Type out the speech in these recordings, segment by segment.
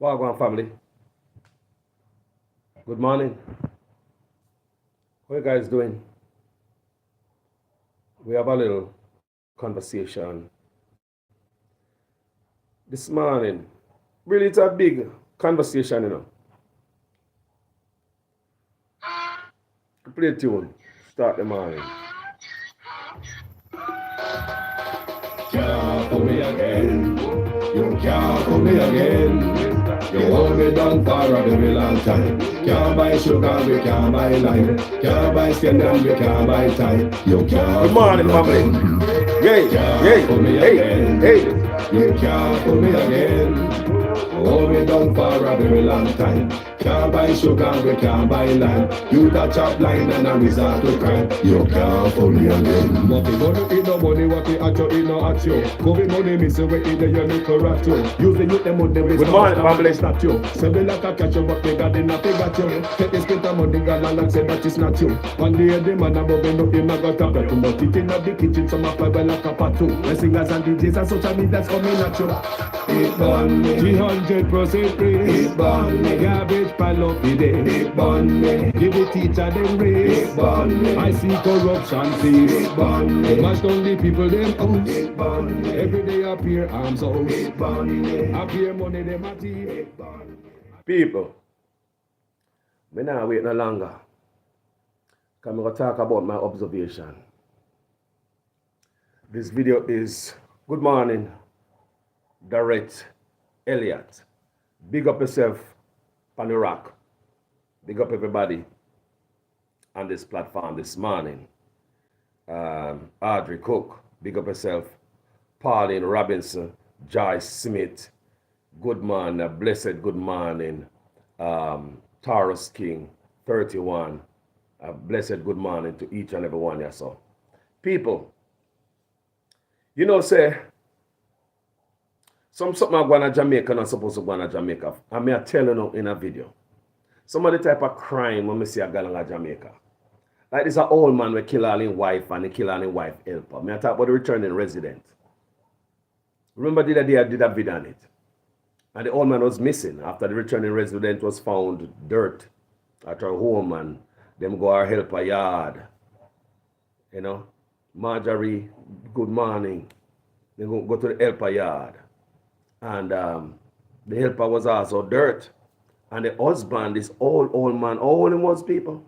Wagwan family, good morning. How you guys doing? We have a little conversation this morning. Really, it's a big conversation. Play a tune, start the morning. Can't fool me again. You can't fool me again. You hold me down for a very long time. Can't buy sugar, we can't buy lime. Can't buy skin and we can't buy time. You can't. Good morning, family. Hey, hey. You can't fool me again. Hold me down for a very long time. Can't buy sugar, we can't buy lime. You that chop line and a resort to crime. You can't fool me again. What we gonna eat no money, what we at you, eat no at you. COVID money, miss you, we eat the you little rat you. Use the youth, the money, we start family snap you. Say we like a catch you, but they got enough, they got you. Take the spit of money, got and say that it's not you. One day the man above him, him a got up. Too much eating at the kitchen, some of well like a pot too. The singers and DJs and social media's coming at you. It burn me, 300% praise. It burn me, garbage pile up the day. It burn me, give the teacher them raise. It burn me, I see corruption cease. It burn me, mash down the people them out. It burn me, every day appear arms out. It burn me, appear money them at it. It burn me. People, me now wait no longer. Because I'm going to talk about my observation. This video is good morning, Direct Elliot. Big up yourself on the rock. Big up everybody on this platform this morning. Audrey Cook, big up yourself. Pauline Robinson, Joyce Smith, good morning, blessed good morning. Taurus King, 31, a blessed good morning to each and every one here. So, people, say, something I'm going to Jamaica, not supposed to go to Jamaica. I may tell you in a video. Some of the type of crime when I see a girl in Jamaica. Like this an old man will kill all his wife and he kill all his wife helper. I talk about the returning resident. Remember the day I did a video on it? And the old man was missing after the returning resident was found dirt at her home and them go her help her yard. Marjorie, good morning. They go to the helper yard. And the helper was also dirt. And the husband, this old man, all him was people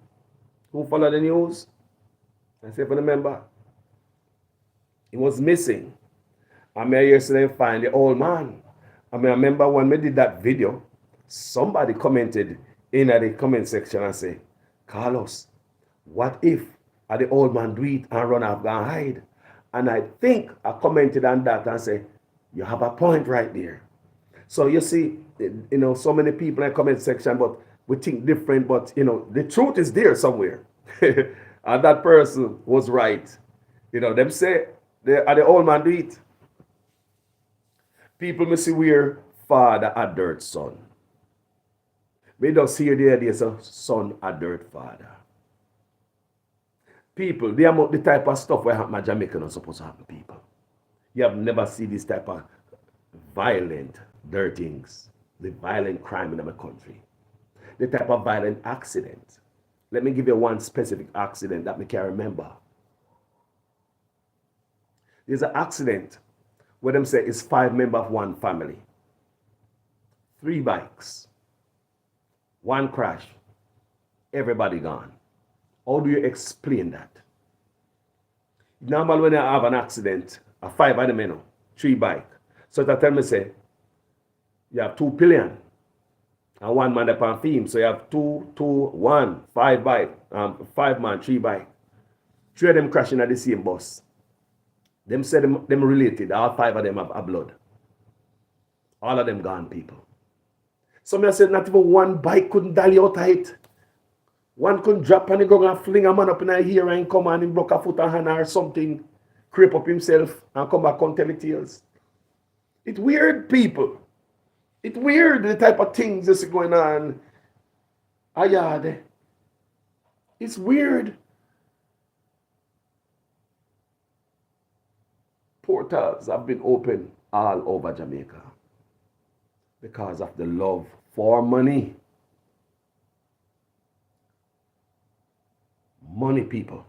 who follow the news. I say for the member, he was missing. I may yesterday find the old man. I remember when we did that video, somebody commented in the comment section and say, Carlos, what if the old man do it and run off and hide? And I think I commented on that and say, you have a point right there. So you see, so many people in the comment section, but we think different, but the truth is there somewhere. And that person was right. Them say, the old man do it. People may see where father a dirt son. We don't see there's a son a dirt father. People, the type of stuff where happen in Jamaica not supposed to happen, people. You have never seen this type of violent dirt things, the violent crime in our country. The type of violent accident. Let me give you one specific accident that I can remember. There's an accident where them say it's 5 members of one family. 3 bikes. 1 crash. Everybody gone. How do you explain that? Normally when you have an accident, 5 of them, 3 bike. So that tell me say, you have 2 pillion and 1 man upon theme. So you have 2, 1, 5 bike, 5 man, 3 bike. 3 of them crashing at the same bus. Them say them related. All 5 of them have blood. All of them gone, people. Some of them said not even 1 bike couldn't dally out of it. 1 couldn't drop and he go and fling a man up in the ear and come and he broke a foot or hand or something, creep up himself and come back and tell the tales. It's weird, people. It's weird, the type of things that's going on. Ayade. It's weird. Portals have been open all over Jamaica. Because of the love for money. Money, people.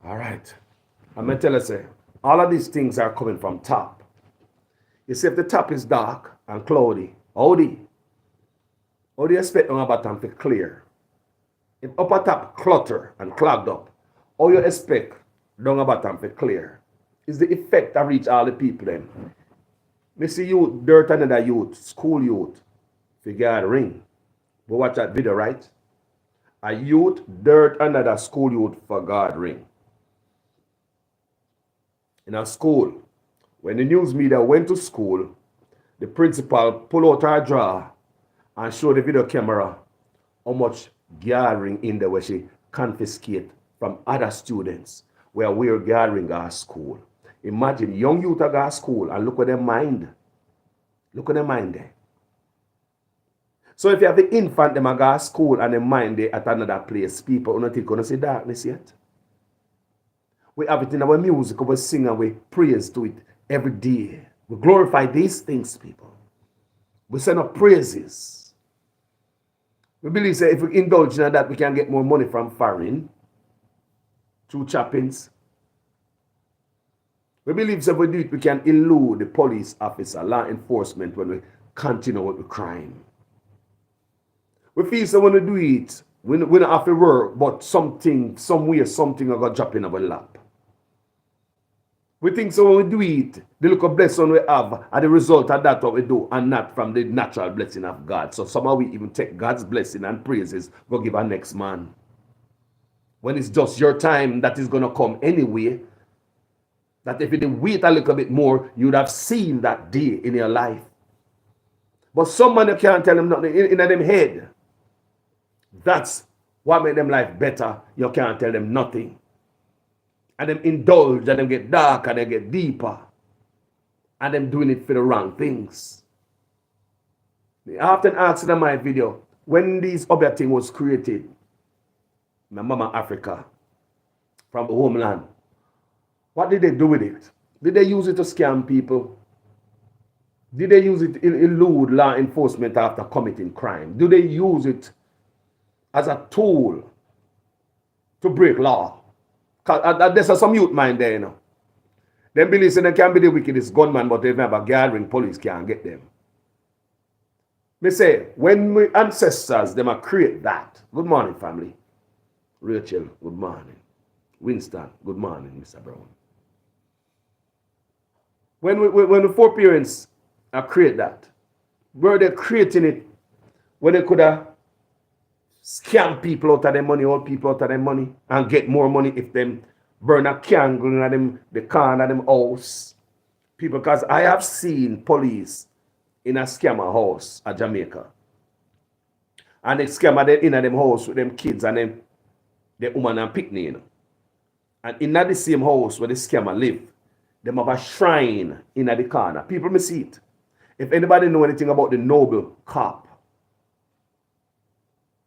All right. I'm going to tell you, say, all of these things are coming from top. You see, if the top is dark and cloudy, how do you expect on a bottom to clear? If upper top clutter and clogged up, how you expect down a bottom to clear? Is the effect that reach all the people then. Me see youth, dirt another youth, school youth, for God ring. But watch that video, right? A youth, dirt another school youth for God ring. In a school, when the news media went to school, the principal pulled out her drawer and showed the video camera how much gathering in there where she confiscate from other students where we're gathering our school. Imagine young youth at our school and look at their mind. Look at their mind there. So if you have the infant them at our school and their mind there at another place, people don't think gonna see darkness yet. We have it in our music, we sing and we praise to it every day. We glorify these things, people. We send up praises. We believe that if we indulge in that, we can get more money from foreign through chappings. We believe that if we do it, we can elude the police officer, law enforcement when we continue with the crime. We feel that when we do it, we don't have to work, but something, somewhere, something are going to drop in our lap. We think so when we do it, the look of blessing we have are the result of that what we do and not from the natural blessing of God. So somehow we even take God's blessing and praises, go give our next man. When it's just your time that is going to come anyway, that if you did wait a little bit more, you would have seen that day in your life. But someone you can't tell them nothing in them head. That's what made them life better. You can't tell them nothing. And them indulge and them get darker and they get deeper. And them doing it for the wrong things. I often ask in my video, when this other thing was created, my mama Africa, from the homeland, what did they do with it? Did they use it to scam people? Did they use it to elude law enforcement after committing crime? Do they use it as a tool to break law? There's some youth mind there, you know. Them believe they can be the wickedest gunman, but they never gathering police can't get them. Me say, when we ancestors, them create that. Good morning, family. Rachel, good morning. Winston, good morning, Mr. Brown. When the foreparents create that, were they creating it when they could have scam people out of their money, old people out of their money, and get more money if them burn a candle in them, the car in them house. People, because I have seen police in a scammer house at Jamaica. And the scammer they in them house with them kids and them the woman and picnic, you know. And in the same house where the scammer live, them have a shrine in the corner. People may see it. If anybody know anything about the Noble Cop,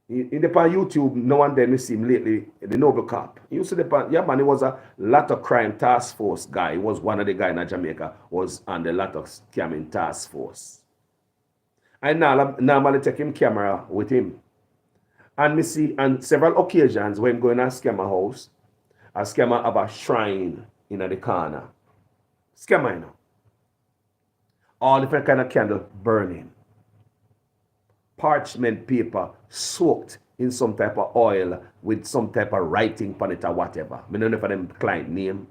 in the YouTube, no one there me see him lately, the Noble Cop. You see yeah man, he was a lot of crime task force guy. He was one of the guys in Jamaica, was on the lot of scamming task force. I normally take him camera with him. And me see on several occasions when going to a scammer house, a scammer have a shrine in the corner. Scammer, you know. All different kind of candle burning. Parchment paper soaked in some type of oil with some type of writing on it or whatever. I don't know for them client name.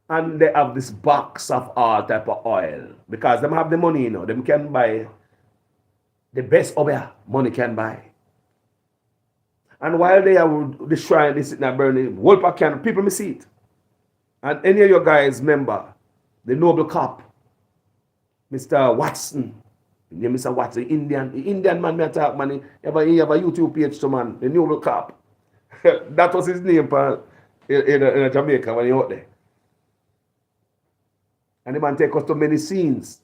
And they have this box of all type of oil. Because them have the money, you know. Them can buy the best oil money can buy. And while they are the shrine, they sit there burning, whole pack can, people may see it. And any of your guys remember the Noble Cop, Mr. Watson. Yeah, Mr. Watson, the Indian man, me talk, man. He have a YouTube page to man, the Noble Cop. That was his name in Jamaica when he out there. And the man take us to many scenes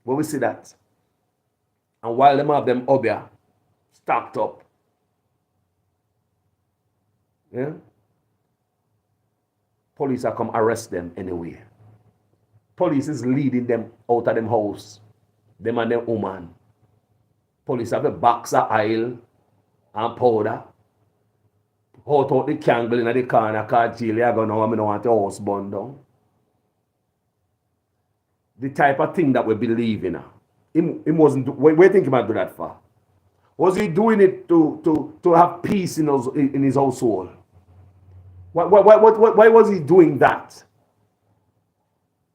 where we see that. And while them have them up here, stacked up. Yeah? Police are come arrest them anyway. Police is leading them out of them house. Them and them woman. Police have a box of oil and powder. Out the candle in the corner called jail. You go now, I don't want the house burned down. The type of thing that we believe in. Him wasn't. Where do you think he might do that for? Was he doing it to have peace in his household? Why was he doing that?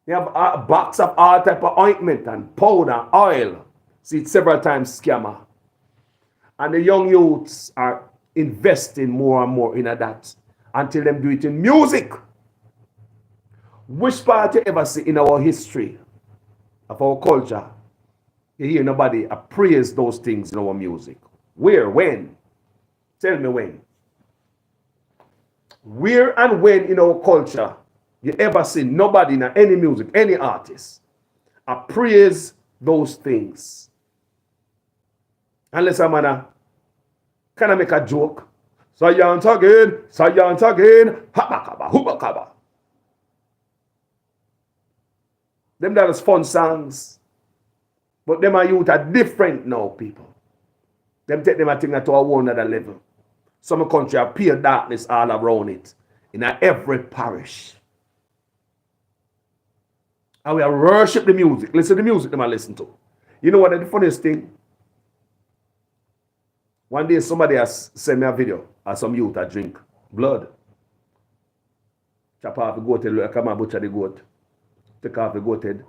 You have a box of all type of ointment and powder, oil. See it several times scammer. And the young youths are investing more and more in that until them do it in music. Which part you ever see in our history of our culture? You hear nobody appraise those things in our music. Where? When? Tell me when. Where and when in our culture you ever see nobody in any music, any artist, appraise those things? Unless a man can I make a joke? Science again, habakaba, hubakaba. Them that is fun songs. But them are youth are different now, people. Them take them a thing to a whole other level. Some country appear darkness all around it. In every parish. And we worship the music. Listen to the music them I listen to. You know what the funniest thing? One day somebody has sent me a video of some youth that drink blood. Chop off the goat head, come and butcher the goat. Take off the goat head.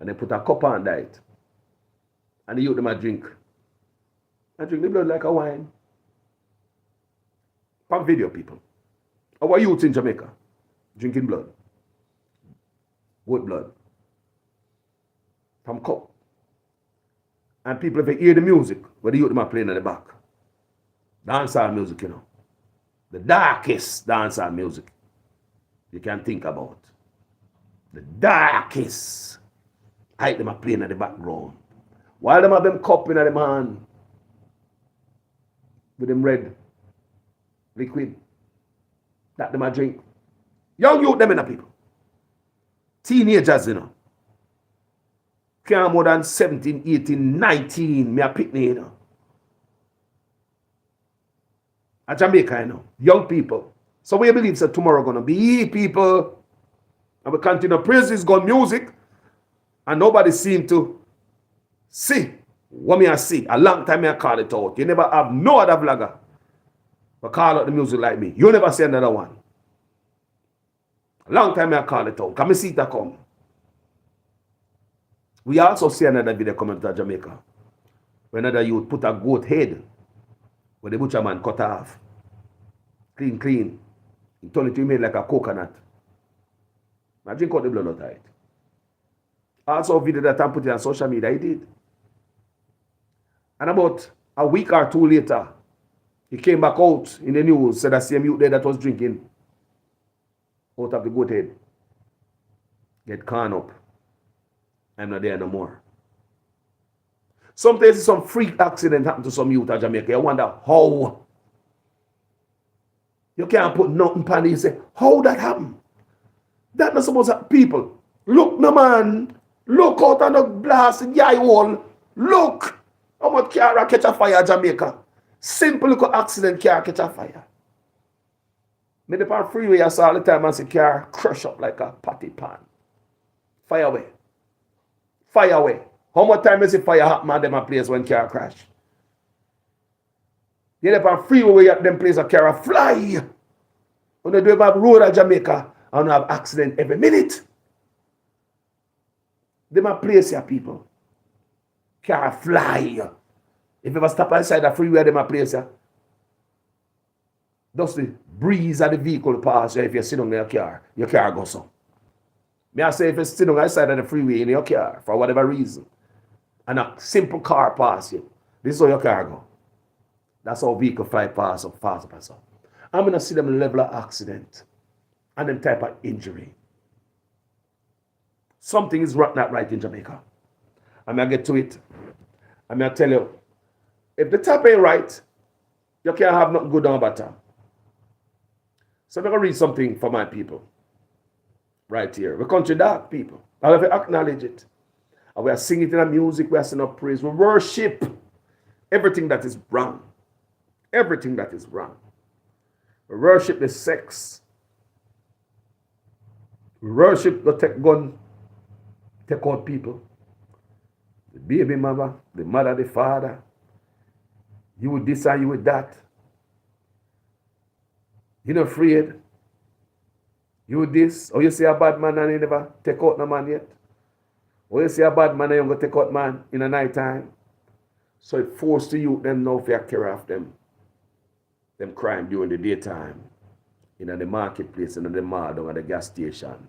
And they put a cup on it. And the youth them a drink. I drink the blood like a wine. Pump video, people. Our youth in Jamaica drinking blood. Goat blood. From cup. And people, if they hear the music, where the youth them are playing at the back. Dancehall music, you know. The darkest dancehall music you can think about. The darkest. I them are playing at the background. While them have them cup in them hand. With them red liquid. That them a drink. Young youth them in the people. Teenagers, you know. Can't more than 17, 18, 19. Me a picnic, you know. At Jamaica, you know. Young people. So we believe that tomorrow gonna be people. And we continue to praise this God music. And nobody seem to see what me I see. A long time I call it out. You never have no other vlogger but call out the music like me. You never see another one. A long time I call it out. Can me see that come? We also see another video coming to Jamaica. When another youth put a goat head where the butcher man cut off. Clean. He turned it to made like a coconut. I drink out the blood out of it. Also a video that I put it on social media, he did. And about a week or two later, he came back out in the news, said that same youth there that was drinking out of the goat head. Get caught up. I'm not there no more. Sometimes some freak accident happened to some youth in Jamaica. You wonder how. You can't put nothing on it. You say, how that happened? That not supposed to happen. People, look no man. Look out on the glass in your wall. Look how much car catch a fire in Jamaica. Simple little accident car catch a fire. Me the on freeway I saw all the time and see car crush up like a patty pan. Fire away. Fire away. How much time is it fire happen at them place when car crash? You the on freeway at them place a car fly. When they do about road at Jamaica and have accident every minute. Them a place here, people. Car fly. If you ever stop outside the freeway, them a place here. Just the breeze of the vehicle pass you. If you sit on your car goes on. May I say if you sit on outside of the freeway in your car for whatever reason, and a simple car pass you, this is how your car go. That's how vehicle fly pass up, fast pass up. I'm gonna see them level of accident and them type of injury. Something is not right in Jamaica. I'm going to get to it. I'm going to tell you, if the tap ain't right, you can't have nothing good on about time. So I'm going to read something for my people. Right here. We country dark people. I have to acknowledge it. And we are singing in our music, we are singing up praise. We worship everything that is wrong. Everything that is wrong. We worship the sex. We worship the take gun, take out people. The baby mama, the mother, the father. You with this and you with that. You're not afraid. You with this. Or you see a bad man and you never take out no man yet. Or you see a bad man and you going to take out man in the night time. So it forced the youth them now if you carry off them crime during the daytime. In the marketplace, in the mall, down at the gas station.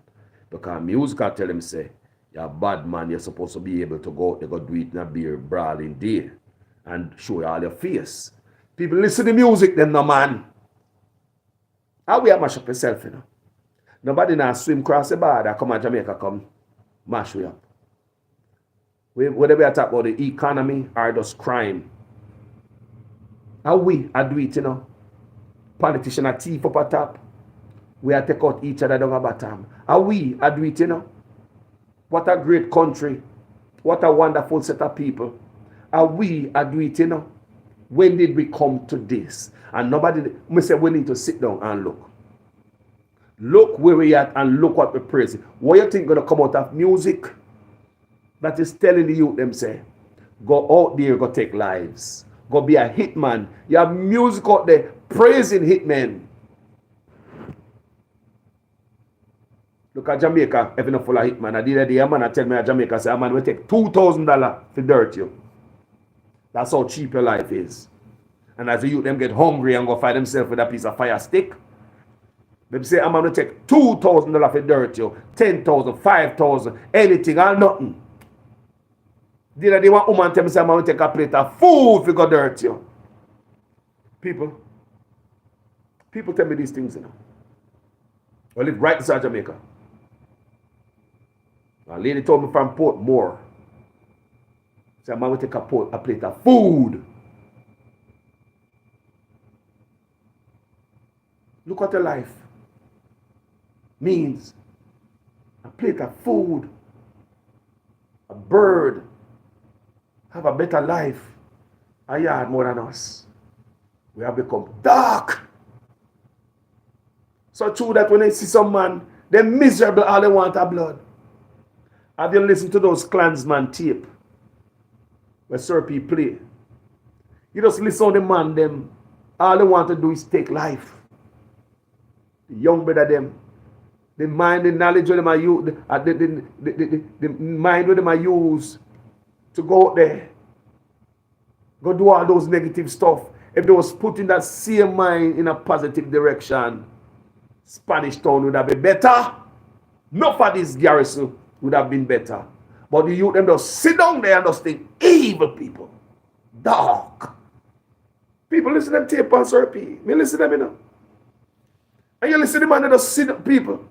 Because music tell them say, you're a bad man, you're supposed to be able to go out, they go do it in a beer brawling day and show you all your face. People listen to music, them no man. How we have mash up yourself, you know? Nobody now swim across the border, come to Jamaica, come mash you up. Whether we are talking about the economy or just crime. How we are do it, you know? Politician are thief up at top. We are take out each other down at bottom. How we are do it, you know? What a great country. What a wonderful set of people. How we are do it, you know? When did we come to this? And nobody, we say we need to sit down and look. Look where we at and look what we're praising. What you think going to come out of music? That is telling the youth them say, go out there, go take lives. Go be a hitman. You have music out there praising hitmen. Look at Jamaica, having a full of hitman. I did a day, a man I tell me at Jamaica, say, a man will take $2,000 to dirt you. That's how cheap your life is. And as the youth them get hungry and go find themselves with a piece of fire stick, they say, a man will take $2,000 for dirt you, 10,000, 5,000, anything or nothing. The other day, one woman tell me, say, a man will take a plate of food if you go dirt you. People tell me these things, you know. I live right inside Jamaica. A lady told me from Portmore. Say, a man will take a plate of food. Look what the life means. A plate of food. A bird. Have a better life. A yard more than us. We have become dark. So true that when they see some man, they're miserable, all they want are blood. Have you listened to those Klansman tape where Sir P play? You just listen to the man, them, all they want to do is take life. The young brother them, the mind, the knowledge of them are use, the mind of them are used to go out there, go do all those negative stuff. If they was putting that same mind in a positive direction, Spanish Town would have been better. Not for this garrison would have been better. But the youth them just sit down there and just think, evil people. Dark. People listen to them tape on Sir P. Me listen to them, you know. And you listen to them and they just sit down, people.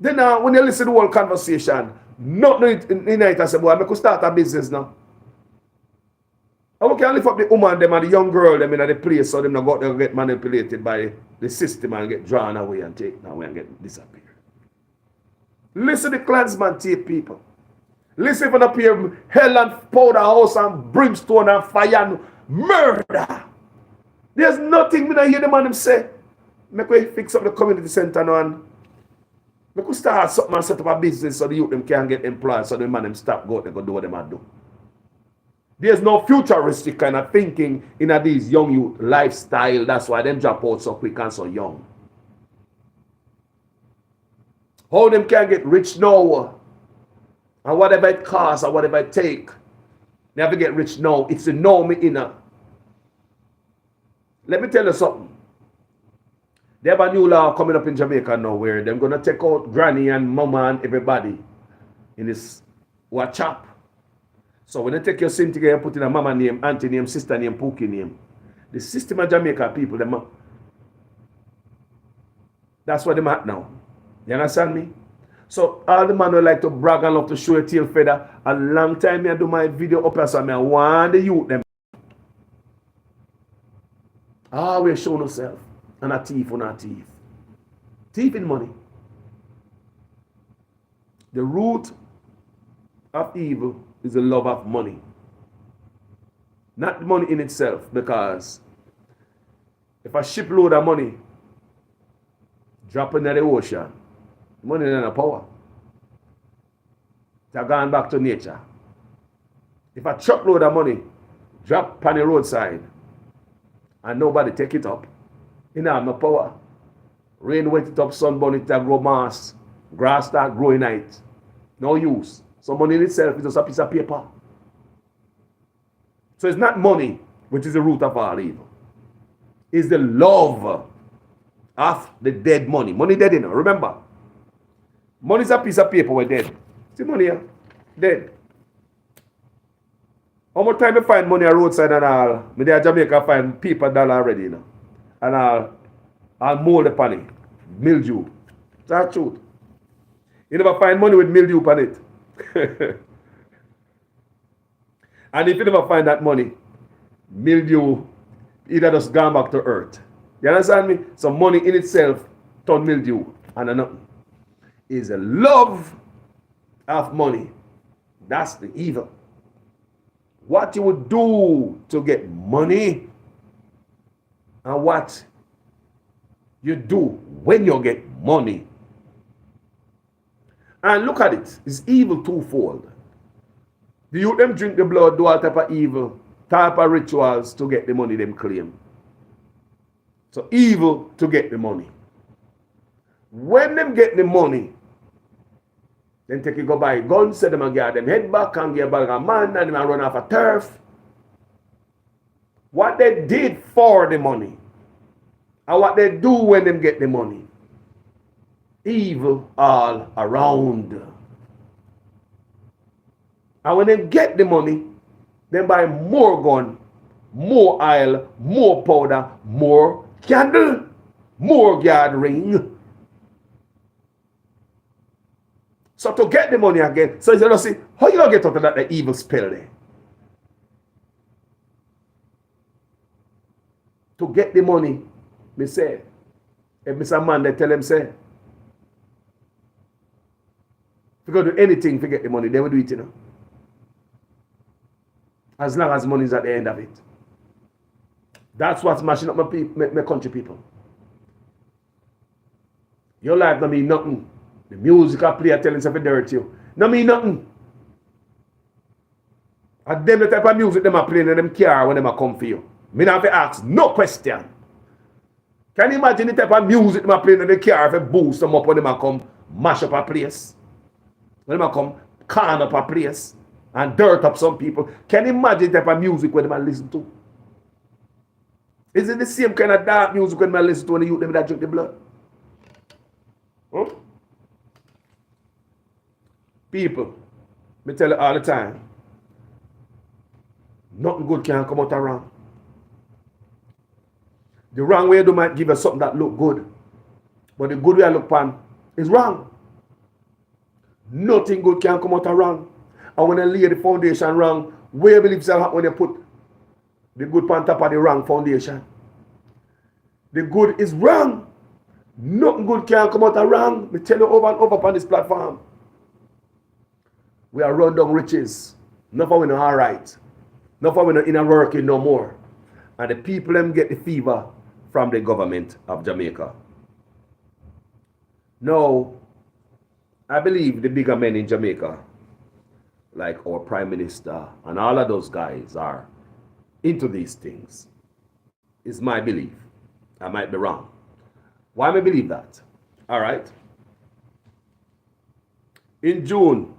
Then when you listen to the whole conversation, nothing in it, I say, boy, I could start a business now. And we can lift up the woman them and the young girl them in the place so them not go there get manipulated by the system and get drawn away and taken away and get disappeared. Listen to the Klansman tape, people. Listen for the appear hell and powder house and brimstone and fire and murder. There's nothing when I hear the man them say. Make we fix up the community center now and make we start something and set up a business so the youth them can get employed so the man them stop go out and go do what them do. There's no futuristic kind of thinking in these young youth lifestyle. That's why them drop out so quick and so young. How them can get rich now? And whatever it costs or whatever it take, they have to get rich now. It's a norm inner. Let me tell you something. They have a new law coming up in Jamaica now where they're going to take out granny and mama and everybody in this WhatsApp. So when they take your SIM together and put in a mama name, auntie name, sister name, Pookie name, the system of Jamaica people, that's what they're at now. You understand me? So all the man would like to brag and love to show a tail feather. A long time I do my video up here, so I want the youth them. Always show yourself. And a thief or not thief. Thief in money. The root of evil is the love of money. Not the money in itself, because if a shipload of money drop into the ocean, money is not a power. It's gone back to nature. If a truckload of money drop on the roadside and nobody take it up, it don't have no power. Rain wet it up, sun burn it, it grow mass, grass start growing it. No use. So money in itself is just a piece of paper. So it's not money which is the root of all evil. It's the love of the dead money. Money dead, you know. Remember, money is a piece of paper we're dead. See money here? Dead. How much time you find money on roadside and all? Me there in Jamaica find paper dollar already, you know. And I'll mold upon it. Mildew. That's truth. You never find money with mildew upon it. And if you never find that money, mildew either just gone back to earth. You understand me? So money in itself turn mildew and nothing. Is a love of money. That's the evil. What you would do to get money and what you do when you get money. And look at it. It's evil twofold. The youth them drink the blood, do all type of evil, type of rituals to get the money them claim. So evil to get the money. When them get the money, then take it go buy guns, set them and get them head back and get back a man and them run off a turf. What they did for the money and what they do when them get the money. Evil all around. And when they get the money, they buy more gun, more oil, more powder, more candle, more gathering. So to get the money again, so you don't see, how you gonna get out of that the evil spell there? To get the money, me say, if Mr. Man, they tell him, say, if you go do anything to get the money, they will do it, you know. As long as money is at the end of it. That's what's mashing up my country people. Your life don't mean nothing. The music I play, I tell yourself it dirty you. No mean nothing. And them the type of music them are playing in them car when them are come for you. Me not have to ask no question. Can you imagine the type of music them are playing in the car if it boost them up when them are come mash up a place? When them are come can up a place and dirt up some people. Can you imagine the type of music when them are listen to? Is it the same kind of dark music when them listen to when the youth them that drink the blood? Huh? People, me tell you all the time, nothing good can come out of wrong. The wrong way you do might give us something that look good, but the good way I look upon is wrong. Nothing good can come out of wrong. And when I lay the foundation wrong, where you believe it'll happen when you put the good on top of the wrong foundation? The good is wrong. Nothing good can come out of wrong. Me tell you over and over upon this platform. We are run down riches. Nothing we know all right. Nothing we know in a working no more. And the people them get the fever from the government of Jamaica. Now, I believe the bigger men in Jamaica, like our Prime Minister and all of those guys, are into these things. It's my belief. I might be wrong. Why do I believe that? All right. In June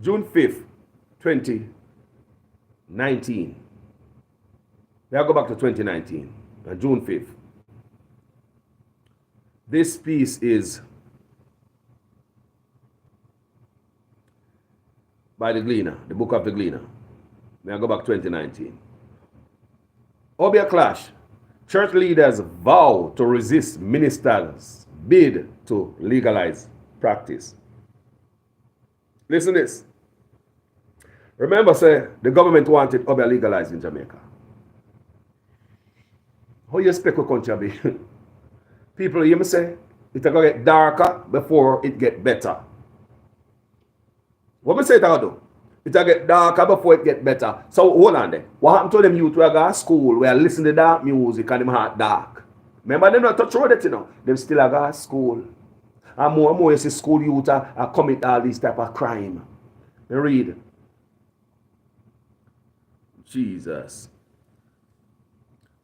5th, 2019. Now go back to 2019, June 5th. This piece is by the Gleaner, the book of the Gleaner. Now go back 2019. Obia clash. Church leaders vow to resist ministers' bid to legalize practice. Listen to this. Remember, say, the government wanted Obia legalized in Jamaica. How you expect a country be? People, you me say, it's going to get darker before it get better. What me say it do? It'll get darker before it get better. So hold on there. What happened to them youth who go to school where listen to dark music and them heart dark? Remember them not touch road it, you know. Them still go to school. And more you see school youth are commit all these type of crime. They read. Jesus.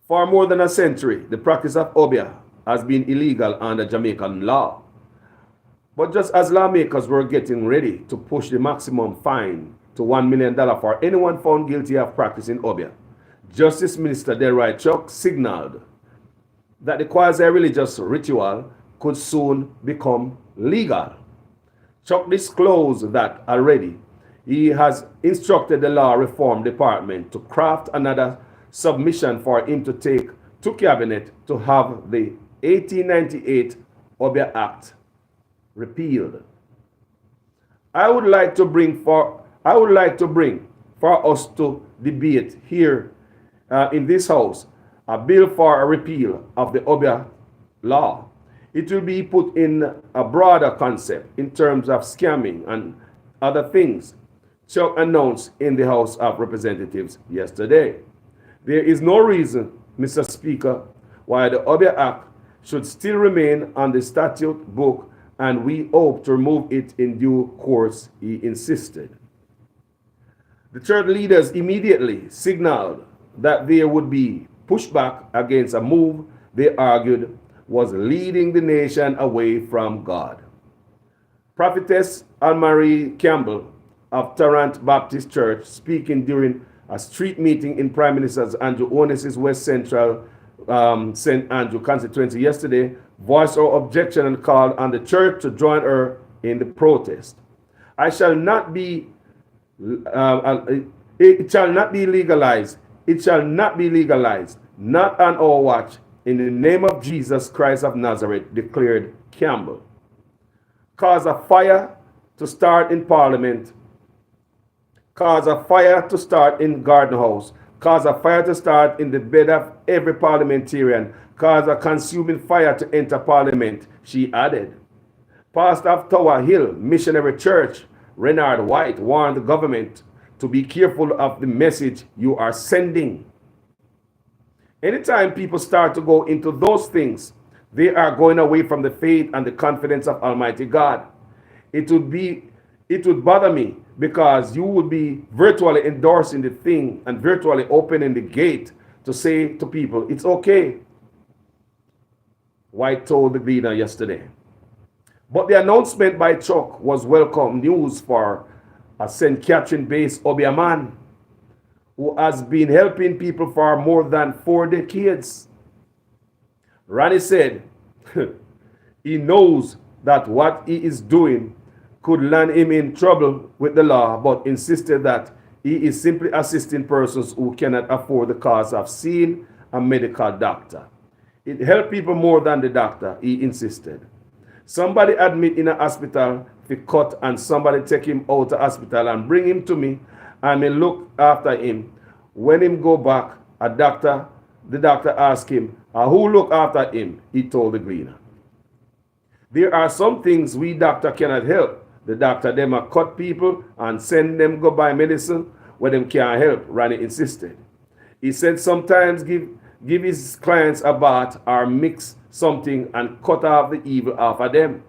For more than a century, the practice of obeah has been illegal under Jamaican law. But just as lawmakers were getting ready to push the maximum fine to $1 million for anyone found guilty of practicing obeah, Justice Minister Delroy Chuck signaled that the quasi-religious ritual could soon become legal. Chuck disclosed that already he has instructed the Law Reform Department to craft another submission for him to take to Cabinet to have the 1898 Obeah Act repealed. I would like to bring for us to debate here in this house a bill for a repeal of the Obeah law. It will be put in a broader concept in terms of scamming and other things, Chuck announced in the House of Representatives yesterday. There is no reason, Mr. Speaker, why the Obeah Act should still remain on the statute book, and we hope to remove it in due course, he insisted. The church leaders immediately signaled that there would be pushback against a move they argued was leading the nation away from God. Prophetess Anne-Marie Campbell of Tarrant Baptist Church, speaking during a street meeting in Prime Minister Andrew Holness's West Central St. Andrew constituency yesterday, voiced her objection and called on the church to join her in the protest. It shall not be legalized. It shall not be legalized, not on our watch, in the name of Jesus Christ of Nazareth, declared Campbell. Cause a fire to start in Parliament. Cause a fire to start in Garden House. Cause a fire to start in the bed of every parliamentarian. Cause a consuming fire to enter Parliament, she added. Pastor of Tower Hill Missionary Church, Renard White, warned the government to be careful of the message you are sending. Anytime people start to go into those things, they are going away from the faith and the confidence of Almighty God. It would bother me because you would be virtually endorsing the thing and virtually opening the gate to say to people, it's okay. White told the Gleaner yesterday. But the announcement by Chuck was welcome news for a St. Catherine-based Obeah man who has been helping people for more than 4 decades. Ronnie said he knows that what he is doing could land him in trouble with the law, but insisted that he is simply assisting persons who cannot afford the cost of seeing a medical doctor. It helped people more than the doctor, he insisted. Somebody admit in a hospital for cut and somebody take him out of hospital and bring him to me and me look after him. When him go back, the doctor asked him, who look after him? He told the Gleaner. There are some things we doctor cannot help. The doctor them a cut people and send them go buy medicine where them can't help, Ronnie insisted. He said sometimes give his clients a bath or mix something and cut off the evil off of them.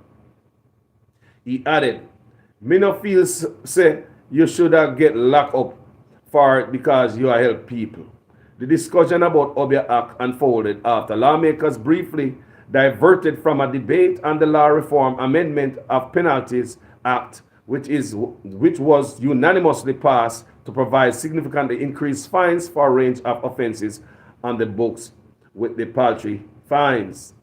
He added, me no feel say you should have get locked up for it because you are help people. The discussion about Obeah Act unfolded after lawmakers briefly diverted from a debate on the Law Reform Amendment of Penalties Act, which was unanimously passed to provide significantly increased fines for a range of offenses on the books with the paltry fines.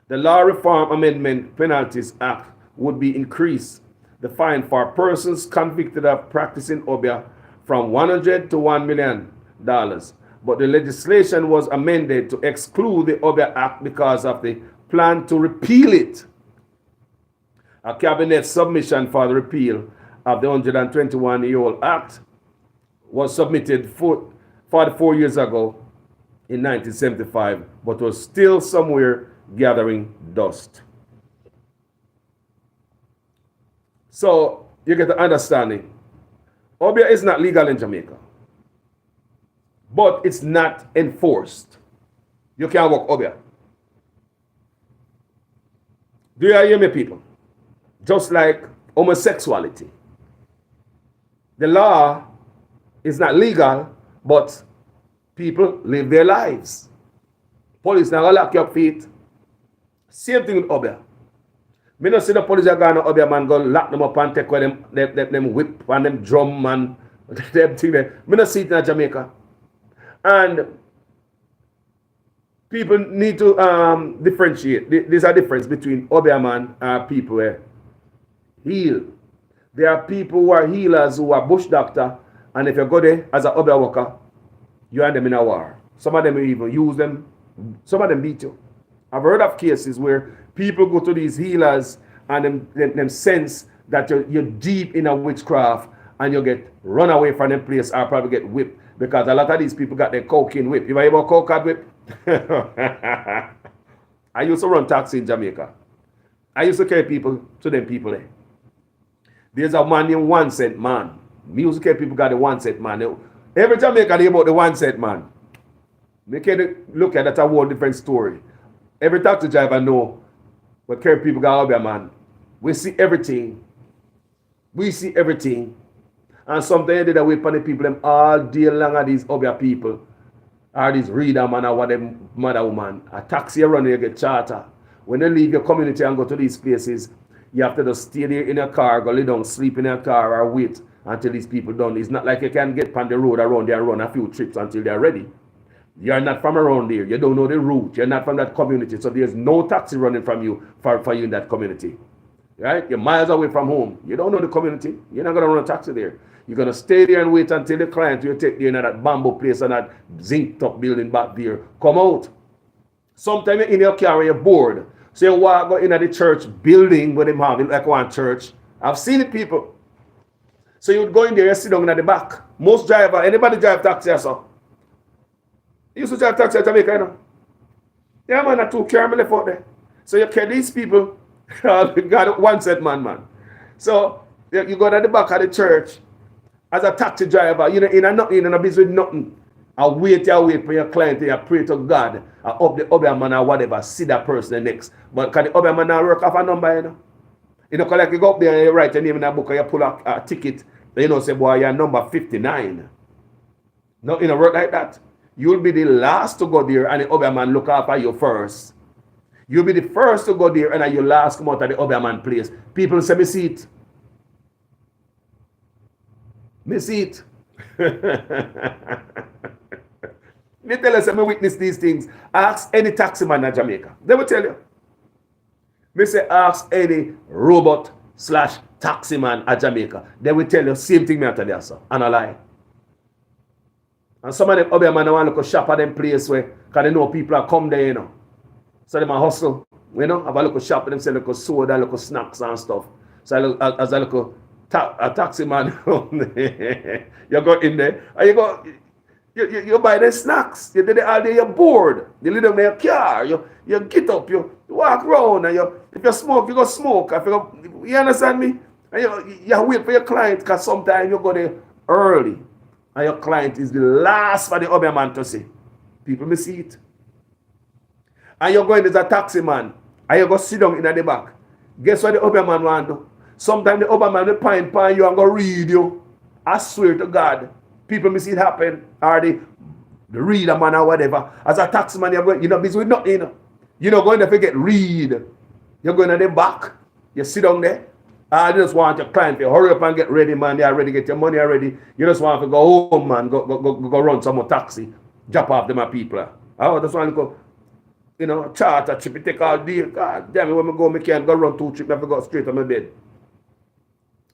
The Law Reform Amendment Penalties Act would be increased the fine for persons convicted of practicing obeah from $100 to $1 million. But the legislation was amended to exclude the Obeah Act because of the plan to repeal it. A cabinet submission for the repeal of the 121-year-old act was submitted 44 years ago in 1975, but was still somewhere gathering dust. So you get the understanding. Obeah is not legal in Jamaica, but it's not enforced. You can't work Obeah. Do you hear me, people? Just like homosexuality. The law is not legal, but people live their lives. Police now lock your feet. Same thing with Obeah. Me not see the police are going to Obeah man go lock them up and take away them whip and them drum and them thing there. Me not see it in Jamaica. And people need to differentiate. There's a difference between Obeah man and people who heal. There are people who are healers who are bush doctor, and if you go there as an Obeah worker, you and them in a war. Some of them will even use them. Some of them beat you. I've heard of cases where people go to these healers and them sense that you're deep in a witchcraft and you get run away from them place or probably get whipped because a lot of these people got their cocaine whip. You ever cocaine whip? I used to run taxi in Jamaica. I used to carry people to them people there. There's a man named 1 Cent Man. Me used to carry people got the 1 Cent Man. Every Jamaica they about the 1 Cent Man. They can look at that a whole different story. Every taxi driver know what carry people got Obeah man. We see everything. We see everything. And sometimes they wait for the people them all day long at these Obeah people. Or these reader man or what them mother woman. A taxi run you get charter. When they leave your community and go to these places, you have to just stay there in a car, go lay down, sleep in a car or wait until these people done. It's not like you can get on the road around there and run a few trips until they're ready. You're not from around there. You don't know the route. You're not from that community. So there's no taxi running from you for you in that community. Right? You're miles away from home. You don't know the community. You're not going to run a taxi there. You're going to stay there and wait until the client you take there in that bamboo place and that zinc top building back there come out. Sometimes you're in your car and you're bored. So you walk go in at the church building where they have it like one church. I've seen it, people. So you would go in there and sit down at the back. Most driver, anybody drive taxi or so? You used to drive taxi at Jamaica, you know? Yeah, man, I 2 car left out there. So you carry these people, got 1 Cent man. So you go to the back of the church as a taxi driver, you know, in a business with nothing. I wait for your client and you pray to God. I up the Obeah man or whatever, see that person next. But can the Obeah man now work off a number, you know? You know, like you go up there and you write your name in a book and you pull a ticket, then you know, say, boy, you're number 59. No, you know, work like that. You'll be the last to go there and the Obeah man look after you first. You'll be the first to go there and you last come out of the Obeah man place. People say, me see it. Me see it. Me tell us, me witness these things. Ask any taxi man in Jamaica. They will tell you. Me say, ask any robot/taxi man at Jamaica. They will tell you same thing me tell you, sir. And a lie. And some of them Obeah man want to look shop at them place where, because they know people are come there, you know. So they might hustle, you know, have a look shop at them, sell look soda, look snacks and stuff. So as a look a taxi man, you go in there and you buy the snacks. You did it all day, you're bored. You live in your car, you get up, you walk around, and if you smoke, you go smoke. You understand me? And you wait for your client, because sometimes you go there early and your client is the last for the Obeah man to see. People may see it. And you're going as a taxi man and you go sit down in the back. Guess what the Obeah man want to do? Sometimes the Obeah man will pine you and go read you. I swear to God. People may see it happen. Or the reader man or whatever. As a taxi man, you're not busy with nothing. You're not going to forget read. You're going to the back. You sit down there. I just want your client to hurry up and get ready, man. You're ready, get your money already. You just want to go home, man. Go run some more taxi. Drop off them people. I just want to go, you know, charter trip. It take all day. God damn it, when I go, I can't go run 2 trips. I have to go straight on my bed.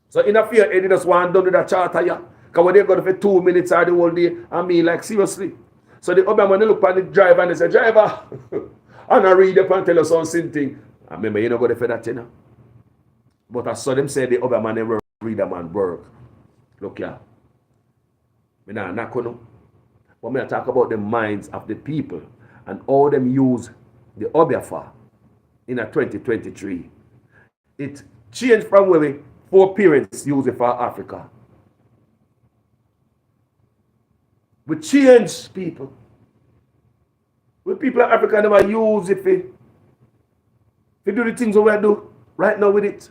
So in a fear, they just want done with that charter, yeah. Because when they go for 2 minutes or the whole day, I mean, like, seriously. So the Obeah man, they look at the driver and they say, driver, and I read up and tell us something. I remember, you know, go there for that, you know. But I saw them say the Obeah man never read a man work. Look here. I'm not going to. But I'm going to talk about the minds of the people and how them use the Obeah for in a 2023. It changed from where we 4 parents use it for Africa. We change people. We people in Africa never use it for do the things that we do right now with it.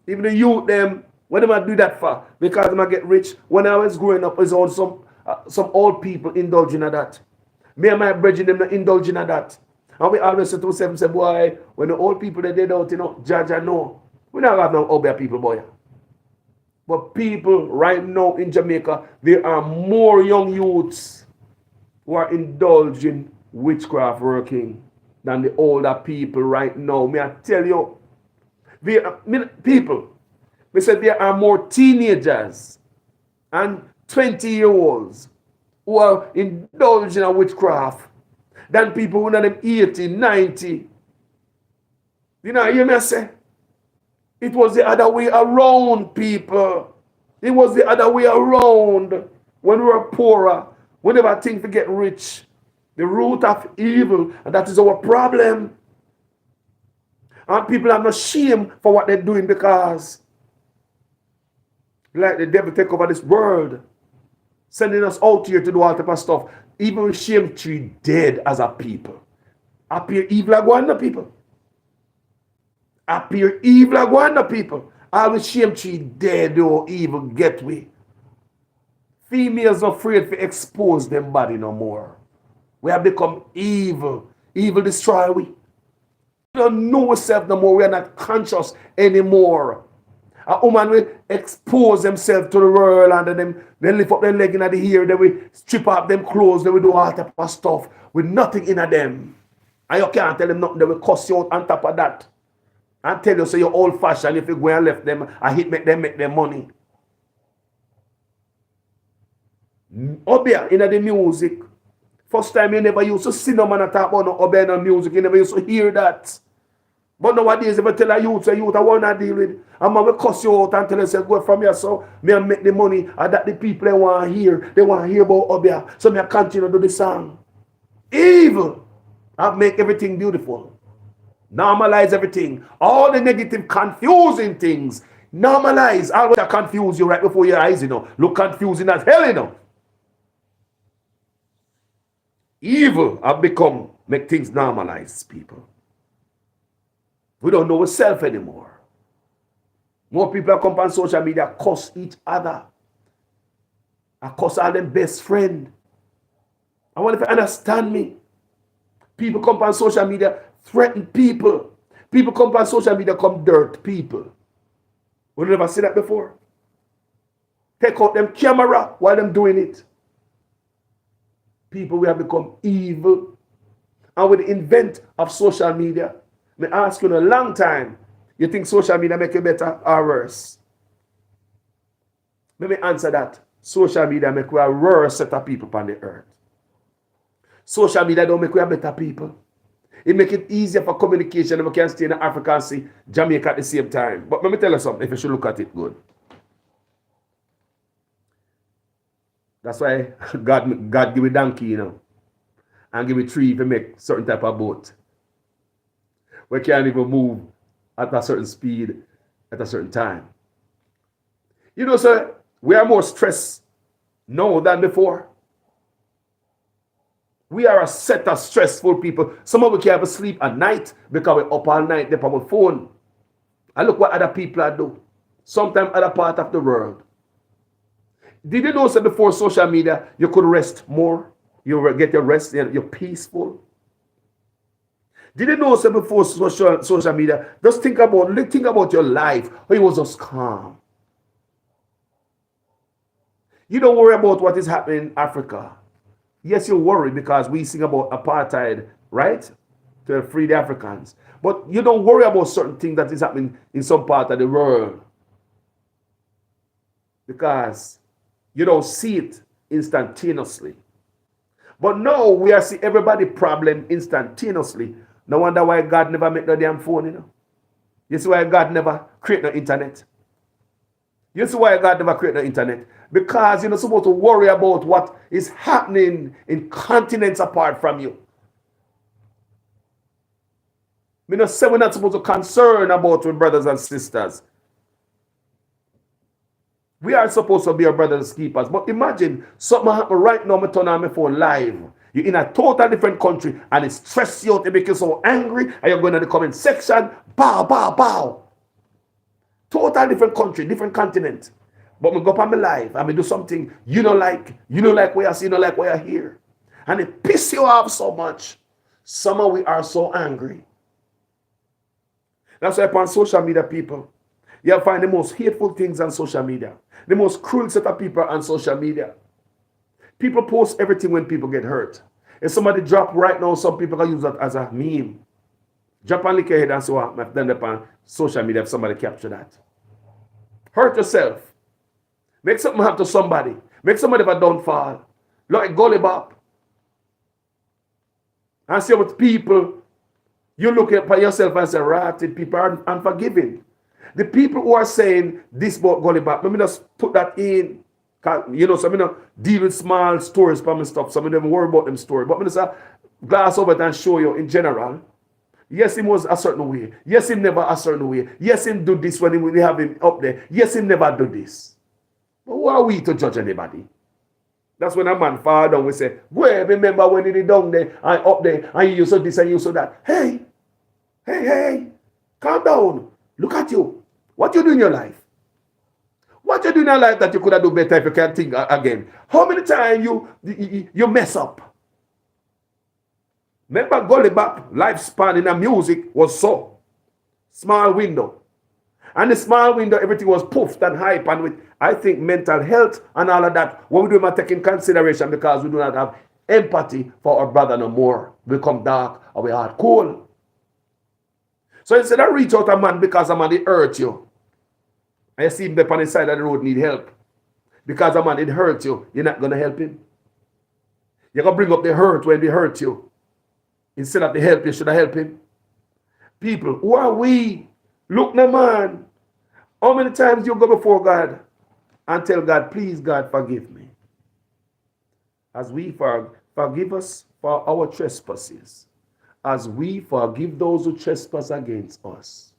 Even the youth them, what do I do that for? Because they get rich. When I was growing up, there's also some old people indulging in that. Me and my brethren them not indulging in that. And we always say to ourselves, say, boy, when the old people they did out, judge and know. We don't have no old people, boy. But people right now in Jamaica, there are more young youths who are indulging witchcraft working than the older people right now. May I tell you, people, we said there are more teenagers and 20-year-olds who are indulging in witchcraft than people who are them 80, 90. You know, you hear me say? It was the other way around, people. It was the other way around. When we were poorer, we never think to get rich. The root of evil, and that is our problem. And people are not shame for what they're doing because like the devil take over this world, sending us out here to do all type of stuff. Even with shame tree dead as a people. Appear evil like one of people. Appear evil like one of people. All with shame tree dead or evil get we. Females not afraid to expose them body no more. We have become evil. Evil destroy we. We don't know ourselves no more. We are not conscious anymore. A woman will expose themselves to the world and then they lift up their leg in the ear. They will strip off them clothes. They will do all type of stuff with nothing in them. And you can't tell them nothing. They will cuss you out on top of that. And tell you, so you're old fashioned if you go and left them and make them money. Obey in the music. First time you never used to see no man talk about no obey no music. You never used to hear that. But nowadays, if I tell a youth I want to deal with, I'm going to cuss you out and tell you, say, go from here, so me make the money, and that the people they want to hear. They want to hear about Obia. So me continue to do the song. Evil. I make everything beautiful. Normalize everything. All the negative, confusing things. Normalize. All what confuse you right before your eyes, Look confusing as hell, Evil have become, make things normalize, people. We don't know ourselves anymore. More people come on social media, cuss each other. I cuss all them best friend. I want if you understand me. People come on social media, threaten people. People come on social media, come dirt people. We never seen that before. Take out them camera while them doing it. People, we have become evil. And with the invent of social media, I ask you in a long time, you think social media make you better or worse? Let me answer that. Social media make you a worse set of people on the earth. Social media don't make you a better people. It make it easier for communication if we can stay in Africa and see Jamaica at the same time. But let me tell you something, if you should look at it good. That's why God give me donkey, and give me tree to make certain type of boat. We can't even move at a certain speed at a certain time. Sir, we are more stressed now than before. We are a set of stressful people. Some of us can't even sleep at night because we're up all night, they're on the phone. And look what other people are doing. Sometimes other part of the world. Did you know that before social media, you could rest more? You get your rest, you're peaceful. Did you know that before social media, just think about your life, how it was just calm. You don't worry about what is happening in Africa. Yes, you worry because we sing about apartheid, right? To free the Africans. But you don't worry about certain things that is happening in some part of the world. Because you don't see it instantaneously. But now we are seeing everybody problem instantaneously. No wonder why God never make the damn phone, You see why God never create the internet? You see why God never create the internet? Because you're not supposed to worry about what is happening in continents apart from you. I say we're not supposed to concern about our brothers and sisters. We are supposed to be our brothers' keepers. But imagine something happen right now, I turn on my phone live. You're in a total different country and it stresses you out, it makes you so angry, and you're going to the comment section, bow, bow, bow. Total different country, different continent. But we go up on my live and we do something you don't like what you see, you don't like what you hear. And it pisses you off so much. Somehow we are so angry. That's why upon social media, people, you'll find the most hateful things on social media. The most cruel set of people on social media. People post everything when people get hurt. If somebody drop right now, some people can use that as a meme. Drop and lick your head and so on. I've done that on social media if somebody capture that. Hurt yourself. Make something happen to somebody. Make somebody have a downfall. Like Gully Bop. And see what people, you look at yourself and say, ratted people are unforgiving. The people who are saying this about Gully Bop, let me just put that in. You know, some of them deal with small stories for me stuff. Some of them worry about them story. But I'm going to glass over it and show you in general. Yes, him was a certain way. Yes, him never a certain way. Yes, him do this when we have him up there. Yes, him never do this. But who are we to judge anybody? That's when a man fall down, we say, go ahead, remember when he did down there and up there and you saw this and you saw that. Hey, calm down. Look at you. What you do in your life? What you do in your life that you could have done better if you can't think again? How many times you mess up? Remember Gully Bop lifespan in the music was so small window. And the small window, everything was puffed and hype and with, I think, mental health and all of that. What we do not take in consideration because we do not have empathy for our brother no more. We become dark or we are cold. So instead of reach out a man because a man it hurt you. And you see him up on the side of the road need help. Because a man it hurt you, you're not going to help him. You're going to bring up the hurt when they hurt you. Instead of the help, you should have helped him. People, who are we? Look now, man. How many times you go before God and tell God, please, God, forgive me? As we forgive us for our trespasses. As we forgive those who trespass against us.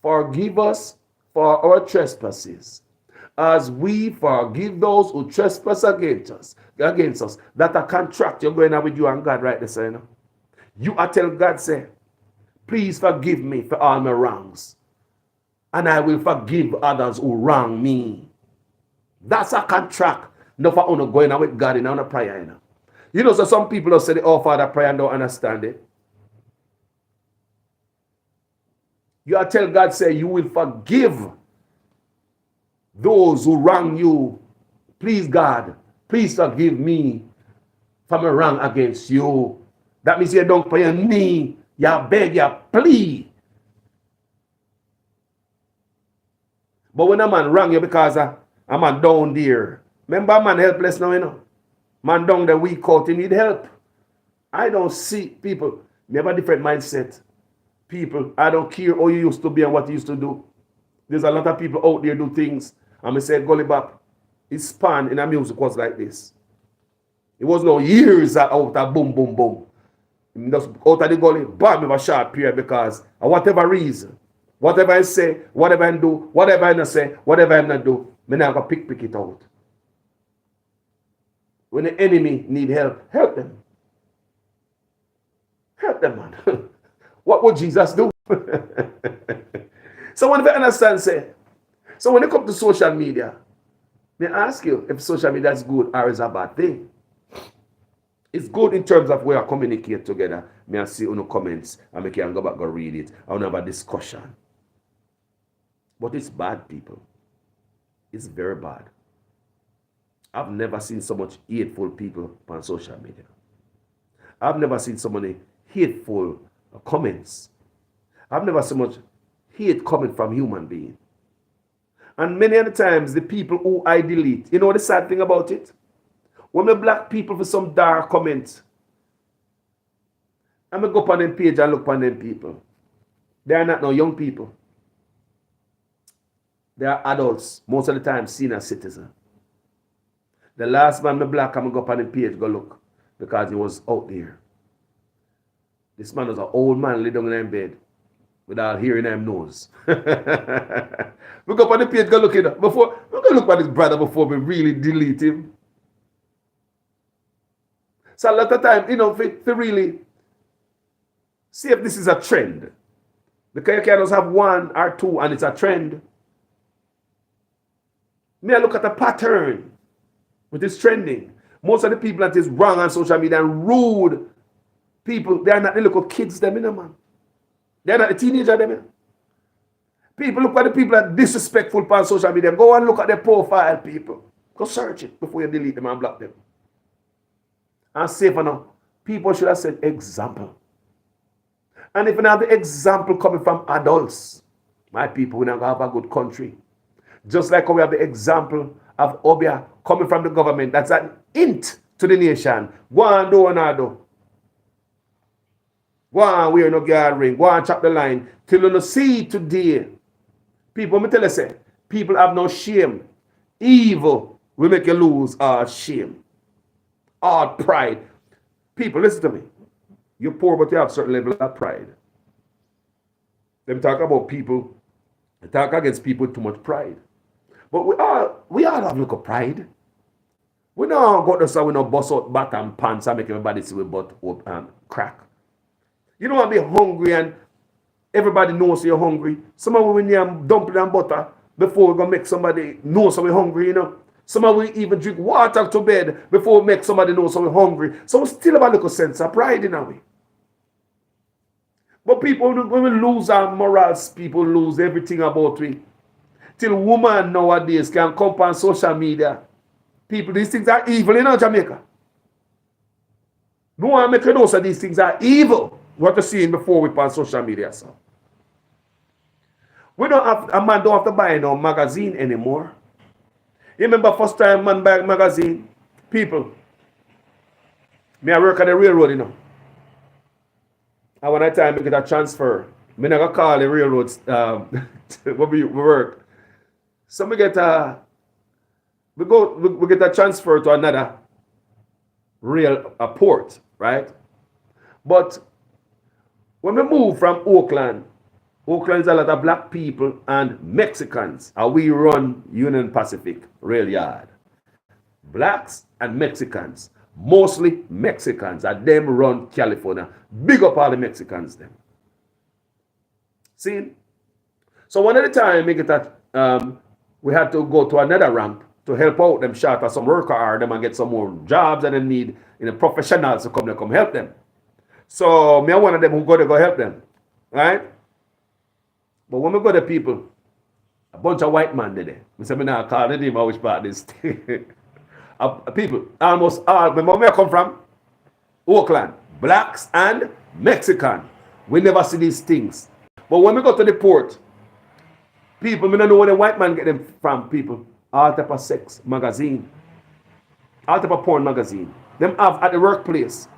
Forgive us for our trespasses. As we forgive those who trespass against us. That a contract you're going on with you and God right there, you know? You are tell God, say, please forgive me for all my wrongs. And I will forgive others who wrong me. That's a contract. Not for only going on with God in on a prayer. You know, so some people will say the Oh Father prayer and don't understand it. You are tell God, say, you will forgive those who wrong you. Please, God, please forgive me for my wrong against you. That means you don't pray your knee, you beg, you plead. But when a man wrong you because a man down there, remember a man helpless now, you know. Man down there weak out, he need help. I don't see people, we have a different mindset. People, I don't care how you used to be and what you used to do. There's a lot of people out there do things. And I said, Gully Bop, his span in the music was like this. It was no years out of boom, boom, boom. Just out of the gully, bam, have a short period because of whatever reason, whatever I say, whatever I do, whatever I not say, whatever I not do, me now go pick it out. When the enemy need help, help them. Help them, man. What would Jesus do? So when you understand, say, so when it comes to social media, may I ask you if social media is good or is a bad thing? It's good in terms of where I communicate together. May I see on the comments and I can go back and read it. I want to have a discussion. But it's bad, people. It's very bad. I've never seen so much hateful people on social media. I've never seen so many hateful comments. I've never so much hate coming from human beings. And many of the times, the people who I delete, you know the sad thing about it? When I block people for some dark comments, I'm going to go up on them page and look on them people. They are not no young people. They are adults, most of the time senior citizens. The last man I block, I'm going to go up on the page, go look, because he was out there. This man was an old man, lay down in bed. without hearing them nose. We go up on the page, go look it up. Before, we go look at this brother before we really delete him. So a lot of time, to really see if this is a trend. Because you can just have one or two and it's a trend. May I look at a pattern with this trending. Most of the people that is wrong on social media and rude people, they are not the little kids, them, man. They are not the teenager, them. People look at the people that are disrespectful on social media. Go and look at their profile, people. Go search it before you delete them and block them. And say for now, people should have said example. And if you have the example coming from adults, my people, we're not going to have a good country. Just like we have the example of Obia coming from the government, that's an hint to the nation. Go and do another. Go and wear no guard ring. Go and chop the line. Till you see today. People, me tell you, say, people have no shame. Evil will make you lose all shame. All pride. People, listen to me. You're poor, but you have a certain level of pride. Them talk about people, they talk against people with too much pride. But we all have a little pride. We don't go to say we don't bust out bat and pants and make everybody see we butt up and crack. You don't want to be hungry and everybody knows you're hungry. Some of we need dumpling and butter before we're going to make somebody know so we're hungry, Some of we even drink water to bed before we make somebody know so we're hungry. So we still have a little sense of pride in our way. But people, when we lose our morals, people lose everything about we. Till women nowadays can come on social media. People, these things are evil in Jamaica. No one make you know so these things are evil. What you seen before we on social media, so. A man don't have to buy no magazine anymore. You remember first time man buy a magazine? People, me I work at the railroad, And when I time I get a transfer, me not gonna call the railroads where we work. So we get a transfer to another port, right? But when we move from Oakland is a lot of black people and Mexicans, and we run Union Pacific Rail Yard. Blacks and Mexicans, mostly Mexicans, and them run California. Big up all the Mexicans, them. See? So one at a time, we had to go to another ramp to help out them short some worker or them and get some more jobs and they need professionals to come help them. So me one of them who go help them. Right? But when we go to people, a bunch of white men there. I say me now call the name of which part this. People, almost all, remember where I come from? Oakland, blacks and Mexican. We never see these things. But when we go to the port, people, we don't know where the white man get them from, people. All type of sex magazine. All type of porn magazine. Them have at the workplace.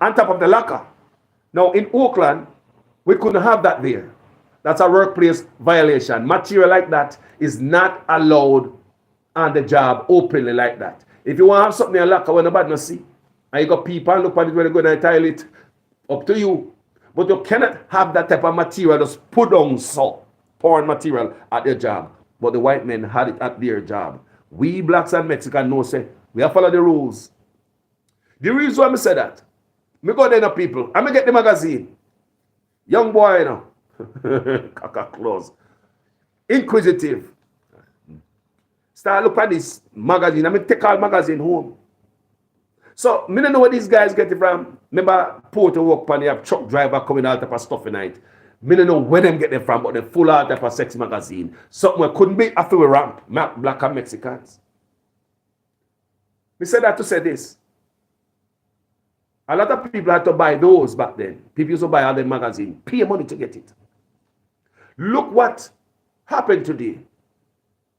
On top of the locker. Now in Oakland, we couldn't have that there. That's a workplace violation. Material like that is not allowed on the job openly like that. If you want to have something in a locker when nobody not see, and you got people and look at it when you go to the toilet, up to you. But you cannot have that type of material just put on so porn material at your job. But the white men had it at their job. We blacks and Mexicans know say we have to follow the rules. The reason why I say that, me go there people, and me get the magazine. Young boy, Kaka close. Inquisitive. Start look at this magazine. I mean, take all magazine home. So, me don't know where these guys get it from. Remember, Porter walk on, they have truck driver coming out of stuff in night. Me don't know where them get them from, but they full out of a sex magazine. Something where couldn't be after we ramp, black and Mexicans. Me said that to say this. A lot of people had to buy those back then. People used to buy all the magazine, pay money to get it. Look what happened today.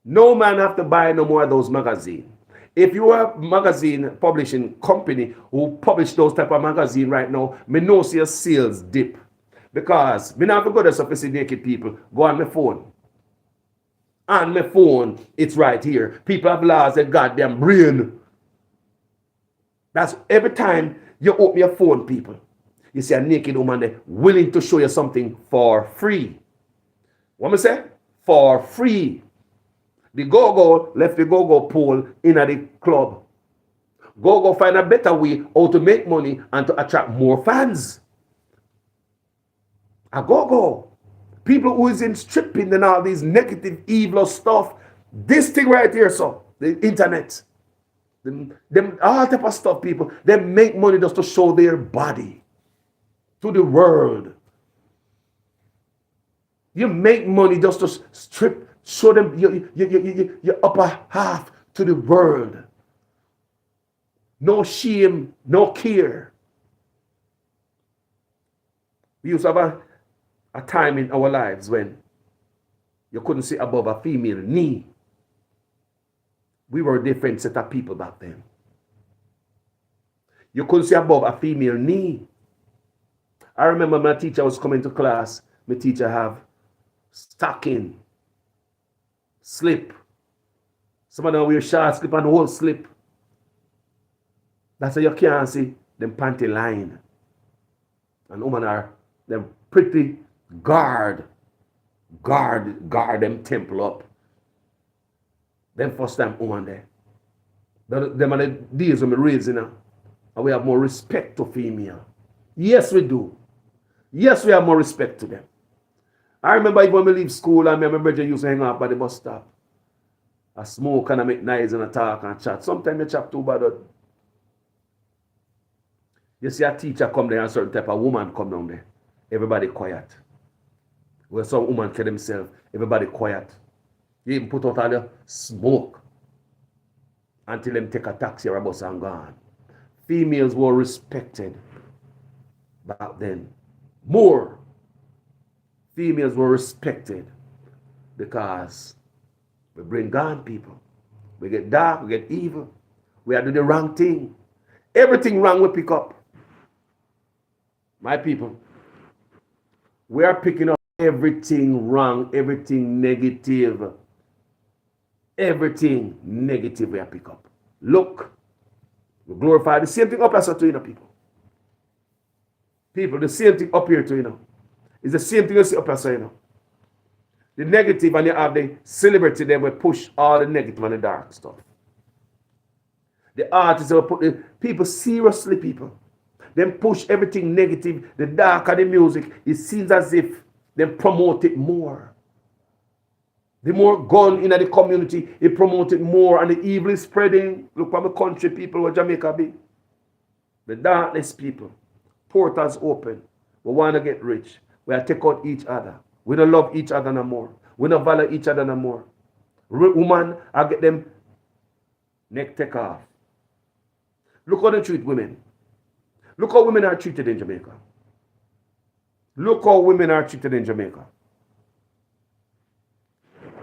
No man have to buy no more of those magazines. If you are a magazine publishing company who publish those type of magazine right now, me know see your sales dip. Because me not have to go to sophisticated people. Go on my phone. On my phone, it's right here. People have lost their goddamn brain. That's every time you open your phone, people. You see a naked woman there willing to show you something for free. What me say? For free. The go-go left the go-go pole in at the club. Go find a better way how to make money and to attract more fans. A go. People who is in stripping and all these negative, evil stuff. This thing right here, so the internet. Them all type of stuff, people. They make money just to show their body to the world. You make money just to strip, show them your upper half to the world. No shame, no care. We used to have a time in our lives when you couldn't see above a female knee. We were a different set of people back then. You couldn't see above a female knee. I remember my teacher was coming to class. My teacher have stocking, slip. Some of them wear short slip and whole slip. That's how you can't see them panty line. And women are them pretty guard them temple up. Them first time woman there. Them are the days when we raise, and we have more respect to female. Yes, we do. Yes, we have more respect to them. I remember when we leave school, and my brother used to hang out by the bus stop. I smoke and I make noise and I talk and chat. Sometimes you chat too bad. You see a teacher come there and a certain type of woman come down there. Everybody quiet. Where some woman kill themselves, everybody quiet. You even put out all the smoke until them take a taxi or a bus and gone. Females were respected back then. More. Females were respected because we bring gone people. We get dark, we get evil. We are doing the wrong thing. Everything wrong we pick up. My people, we are picking up everything wrong, everything negative. Everything negative we are pick up. Look, we glorify the same thing up as to people. People, the same thing up here to It's the same thing you see up as The negative, and you have the celebrity there will push all the negative and the dark stuff. The artists will put the people seriously, people. Them push everything negative, the dark of the music. It seems as if they promote it more. The more gun in the community, it promotes it more, and the evil is spreading. Look at the country people where Jamaica be. The darkness people. Portals open. We want to get rich. We are take out each other. We don't love each other no more. We don't value each other no more. Woman, I get them neck take off. Look how they treat women. Look how women are treated in Jamaica. Look how women are treated in Jamaica.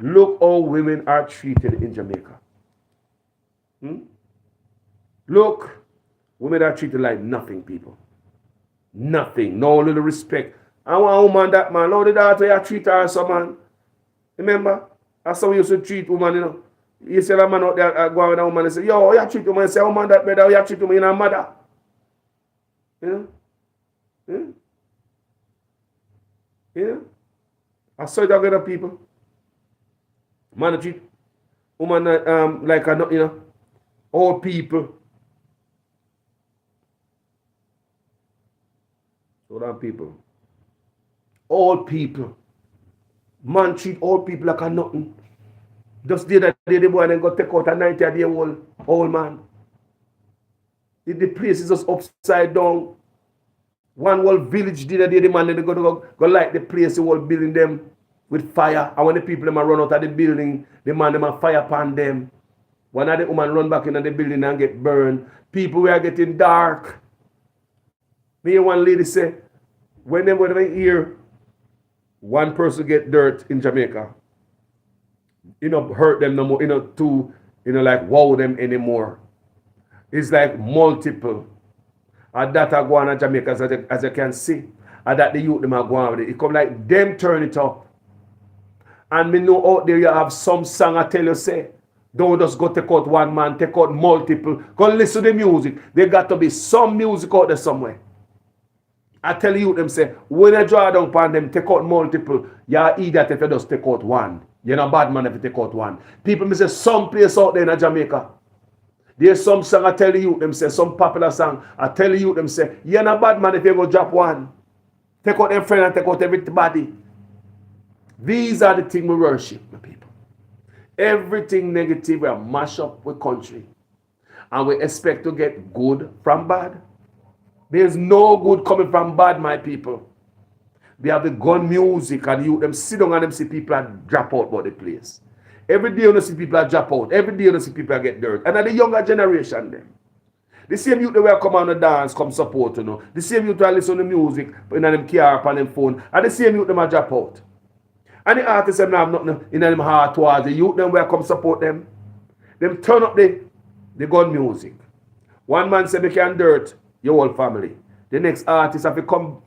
Look how women are treated in Jamaica. Look, women are treated like nothing, people. Nothing. No little respect. I want a woman that man. Now the daughter you treat her as a man. Remember? That's how we used to treat woman, You see a man out there go with a woman and say, yo, you treat woman, say, woman that better, you treat woman in a mother. I saw it with other people. Man treat woman like a old people. Hold on, people. Old people. Man treat old people like a nothing. Just the other day, the boy then go take out a 90-year-old old man. The place is just upside down. One whole village the other day, the man then go light the place, the whole building them with fire. And when the people them run out of the building, the man them a fire upon them. One of the woman run back into the building and get burned. People were getting dark. Me and one lady say, when they hear one person get dirt in Jamaica, hurt them no more, like wow them anymore. It's like multiple. And that are going on Jamaica as you can see. And that the youth them are going with it. It come like them turn it up. And me know out there you have some song I tell you say, don't just go take out one man, take out multiple. Go listen to the music. There got to be some music out there somewhere. I tell you them say, when I draw down upon them, take out multiple. You're idiot if you just take out one. You're not bad man if you take out one. People may say some place out there in Jamaica. There's some song I tell you them say, some popular song, I tell you them say, you're not bad man if you go drop one. Take out them friend and take out everybody. These are the things we worship, my people. Everything negative we mash up with country. And we expect to get good from bad. There's no good coming from bad, my people. They have the gun music and you them sit down and them see people and drop out about the place. Every day you see people drop out. Every day you see people get dirt. And the younger generation them. The same youth that will come on the dance, come support, you know. The same youth that listen to music in them car on them phone. And the same youth them will drop out. And the artists them have nothing in them heart towards the youth them will come support them. Them turn up the gun music. One man said they can dirt your whole family. The next artist have to come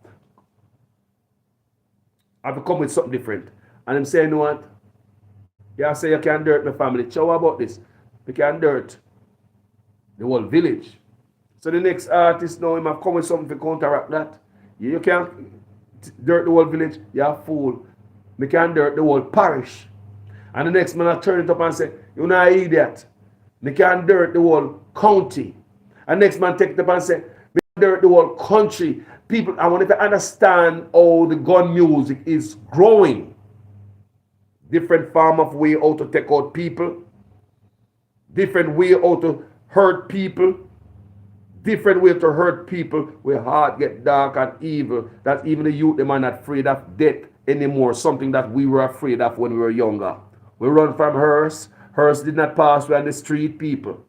with something different. And them say, you know what? You say you can dirt my family. So how about this? You can dirt the whole village. So the next artist now him have come with something to counteract that. You can't dirt the whole village. You're a fool. You can dirt the whole parish. And the next man I turn it up and say, you're not an idiot. You can dirt the whole county. And next man take it up and say, you can dirt the whole country. People, I want you to understand how the gun music is growing. Different form of way how to take out people. Different way how to hurt people. Different way to hurt people where heart get dark and evil. That even the youth, them are not afraid of death anymore. Something that we were afraid of when we were younger. We run from hearse. Hearse did not pass. We are on the street, people.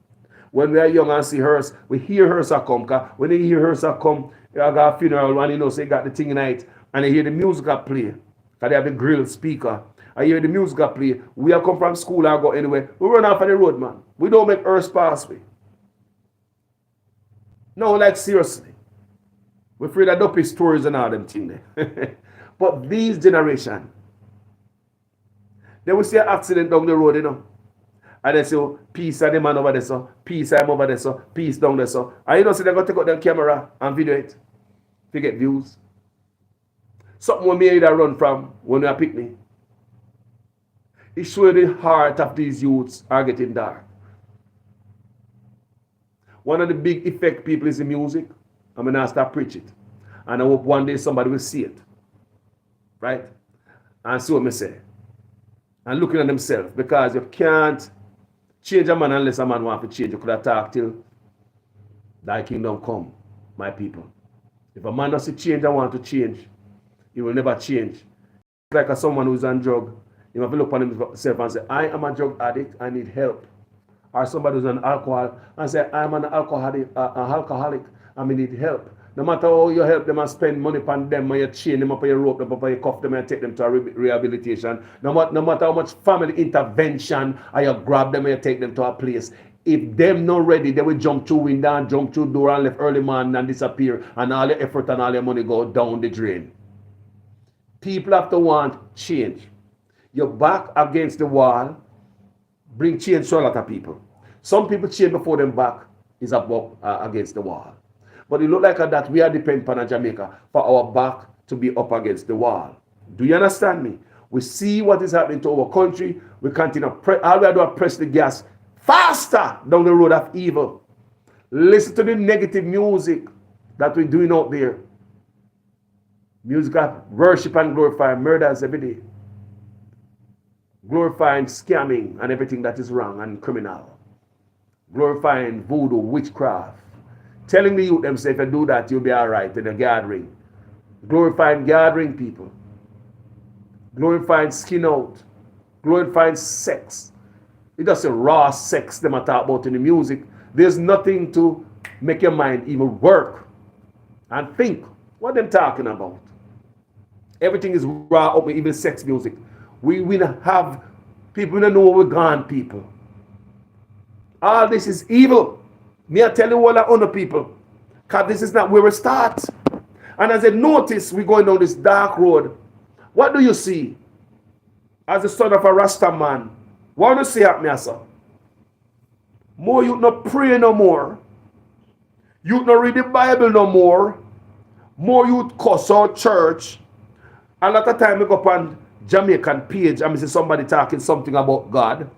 When we are young and see hearse, we hear hearse come. When they hear hearse come, you got a funeral and you know, so you got the thing night. And they hear the music play. Because they have a grill speaker. I hear the music play. We have come from school and go anywhere. We run off on the road, man. We don't make hearse pass way. No, like seriously. We're afraid of dopey stories and all them things there. But these generation, they will see an accident down the road, you know. And they say, oh, peace and the man over there, so peace I'm over there, so peace down there, so. And you know, so they're going to take out their camera and video it to get views. Something we may either run from when we are picnic. It shows the heart of these youths are getting dark. One of the big effect people is the music. I'm going to start preach it. And I hope one day somebody will see it. Right? And so I say. And looking at themselves. Because you can't change a man unless a man wants to change. You could have talked till thy kingdom come, my people. If a man doesn't change and want to change, he will never change. It's like someone who's on drug. He have to look upon himself and say, I am a drug addict, I need help. Or somebody who's on alcohol and say, I'm an alcoholic, I need help. No matter how you help them and spend money upon them, and you chain them up, and you rope them up, and you cuff them and take them to a rehabilitation. No matter how much family intervention, and you grab them and you take them to a place. If them not ready, they will jump through window and jump through door and left early morning and disappear. And all your effort and all your money go down the drain. People have to want change. Your back against the wall bring change to a lot of people. Some people change before them back is about against the wall. But it look like that we are dependent on Jamaica for our back to be up against the wall. Do you understand me? We see what is happening to our country. We continue all we do is press the gas faster down the road of evil. Listen to the negative music that we're doing out there. Music of worship and glorify murders every day. Glorifying scamming and everything that is wrong and criminal. Glorifying voodoo, witchcraft. Telling the youth themselves, if you do that, you'll be all right in a gathering. Glorifying gathering people. Glorifying skin out. Glorifying sex. It doesn't raw sex them I talk about in the music. There's nothing to make your mind even work and think what them talking about. Everything is raw, open, even sex music. We have people that know we're gone people. All this is evil. Me I tell you all the other people. Because this is not where we start. And as I notice we're going down this dark road, what do you see? As the son of a Rasta man, what do you see at me, sir? More you not pray no more. You not read the Bible no more. More youth cuss our church. A lot of time we go up on Jamaican page and we see somebody talking something about God.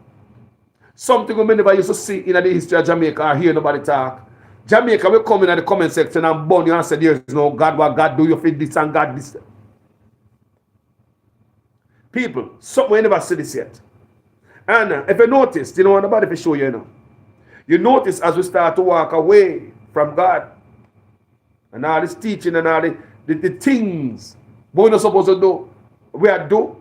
Something we never used to see in the history of Jamaica or hear nobody talk. Jamaica will come in at the comment section and burn you and say there's no God, what God do you feel this and God this. People, something we never see this yet. And if you notice, you know nobody for show you, you know. You notice as we start to walk away from God and all this teaching and all the things we're not supposed to do, we are do.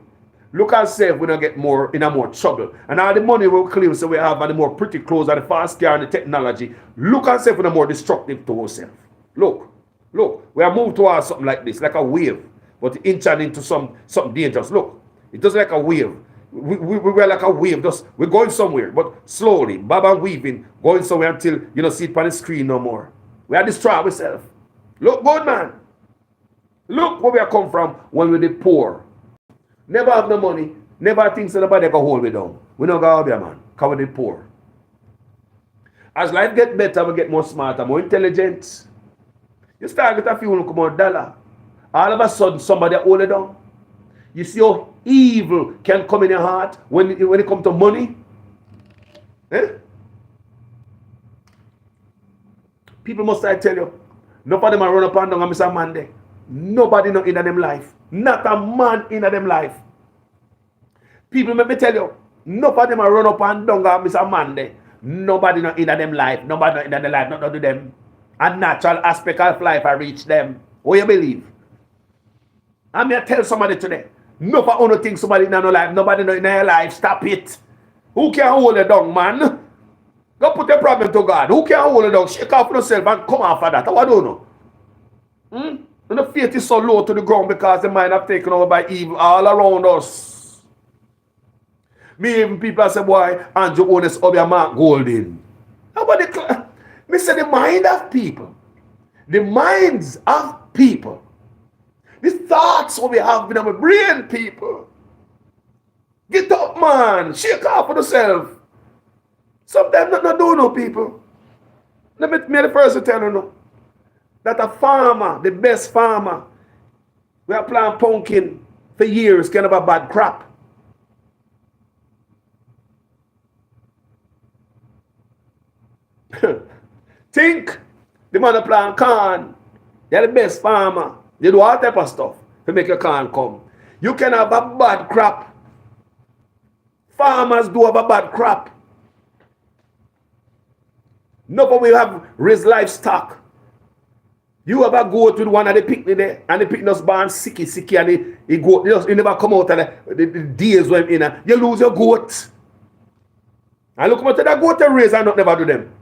Look and see if we don't get more in a more trouble. And all the money we claim so we have and the more pretty clothes and the fast car and the technology. Look and see if we're more destructive to ourselves. Look, we are moved towards something like this, like a wave, but inching into something dangerous. Look, it does like a wave. We're like a wave, just we're going somewhere, but slowly, bob and weaving, going somewhere until you don't see it on the screen no more. We are destroying ourselves. Look good, man. Look where we are come from when we're the poor. Never have no money, never think so nobody can hold me down. We don't go out there, man, because we're the poor. As life get better, we get more smarter, more intelligent. You start get a few more dollar. All of a sudden, somebody hold it down. You see how evil can come in your heart when it comes to money? Eh? People must I tell you, nobody man run up and down and Mr. Monday. Nobody not in them life. Not a man in them life. People let me tell you, nobody man run up and down and Mr. Monday. Nobody not in them life. Nobody not in their life. Not to them. A natural aspect of life I reach them. What you believe? I'm here to tell somebody today. No for only think somebody in no life, nobody in their life. Stop it. Who can hold it down, man? Go put the problem to God. Who can hold it down? Shake off yourself and come after that. What do you know? And the faith is so low to the ground because the mind have taken over by evil all around us. Me even people say, boy, Andrew Onis of your Mark Golding. How about the me say the mind of people. The minds of people. The thoughts what we have in our brain, people. Get up, man. Shake off for yourself. Sometimes not do no, people. Let me the first to tell you no. That a farmer, the best farmer, we are planting pumpkin for years, can have a bad crop. Think the man that plant corn, they're the best farmer. They do all type of stuff to make your corn come. You can have a bad crop. Farmers do have a bad crop. Nobody will have raised livestock. You ever go to one of the picnic there and the picnic just born sicky and he go, you never come out of the days when in you lose your goat. And look at that goat raise and not never do them.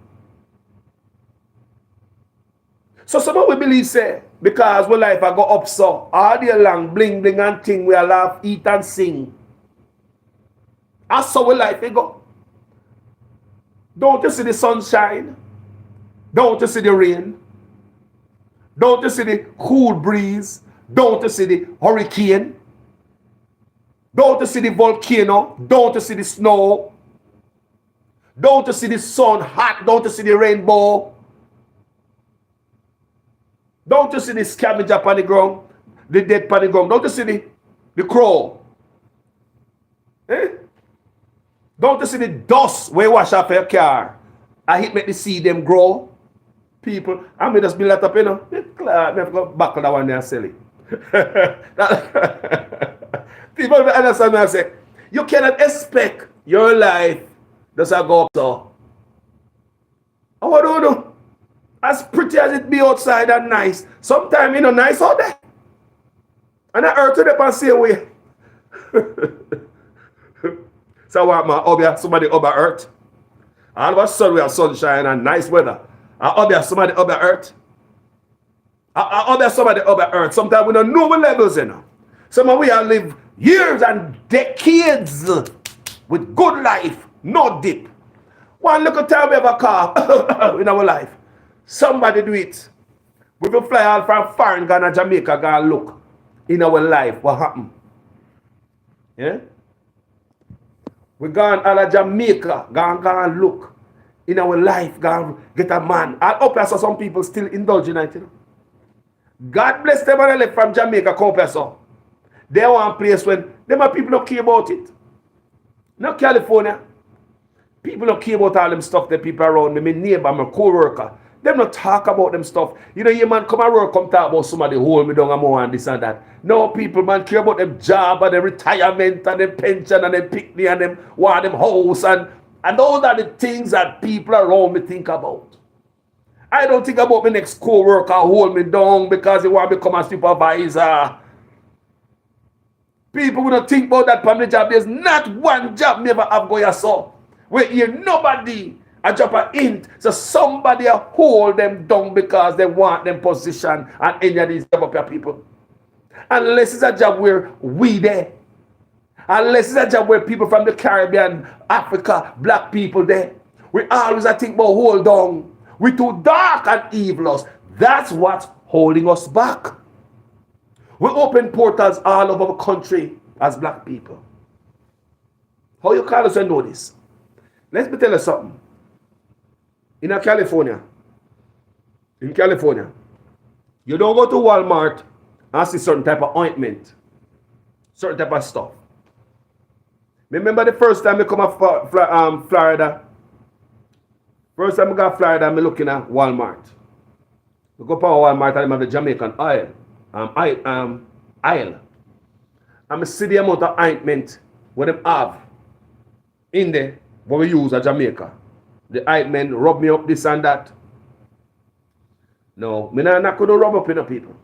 So someone will believe say, because we life I go up so all day long, bling bling and thing, we laugh, eat and sing. That's how we life it go. Don't you see the sunshine? Don't you see the rain? Don't you see the cool breeze? Don't you see the hurricane? Don't you see the volcano? Don't you see the snow? Don't you see the sun hot? Don't you see the rainbow? Don't you see the scavenger upon the ground? The dead upon the ground? Don't you see the crow? Eh? Don't you see the dust where you wash off your car? I hit make the see them grow. People, I may just be let up, you know. I have to go back to that one there and sell it. People understand what I say. You cannot expect your life just to go up so. And what do you do? As pretty as it be outside and nice, sometimes you know nice out there. And I hurt to them and say away. So I want my obia, somebody over earth. All of a sudden we have sunshine and nice weather. I obia somebody over earth. I obia somebody over earth. Sometimes we don't know what levels, you know. Some of we have lived years and decades with good life, no dip. One little time we have a car in our life. Somebody do it. We will fly out from foreign Ghana, Jamaica, go and look in our life what happened. Yeah? We gone out of Jamaica, go and look in our life, go and get a man. I hope I saw some people still indulging in it, you know. God bless them when they left from Jamaica, Copeso. They want a place when them people don't care about it. Not California. People don't care about all them stuff that people around me, my neighbor, my co-worker. Them not talk about them stuff. You know, your man come and work, come talk about somebody hold me down and more and this and that. No, people, man, care about them job and them retirement and them pension and them picnic and them want them house and those are the things that people around me think about. I don't think about my next co-worker hold me down because he want to become a supervisor. People will not think about that from the job. There's not one job never have go your so. Where here nobody I drop a hint. So somebody hold them down because they want them position and any of these developer people. Unless it's a job where we there. Unless it's a job where people from the Caribbean, Africa, black people there. We always I think about hold on. We too dark and evil. That's what's holding us back. We open portals all over the country as black people. How you call us and know this? Let me tell you something. In California, you don't go to Walmart and see certain type of ointment, certain type of stuff. Remember the first time I come to Florida? First time I got Florida, I'm looking at Walmart. We go to Walmart and I have the Jamaican aisle. And I see the amount of ointment what they have in there, what we use at Jamaica. The ointment rub me up this and that. No, I'm not going to rub up in the people.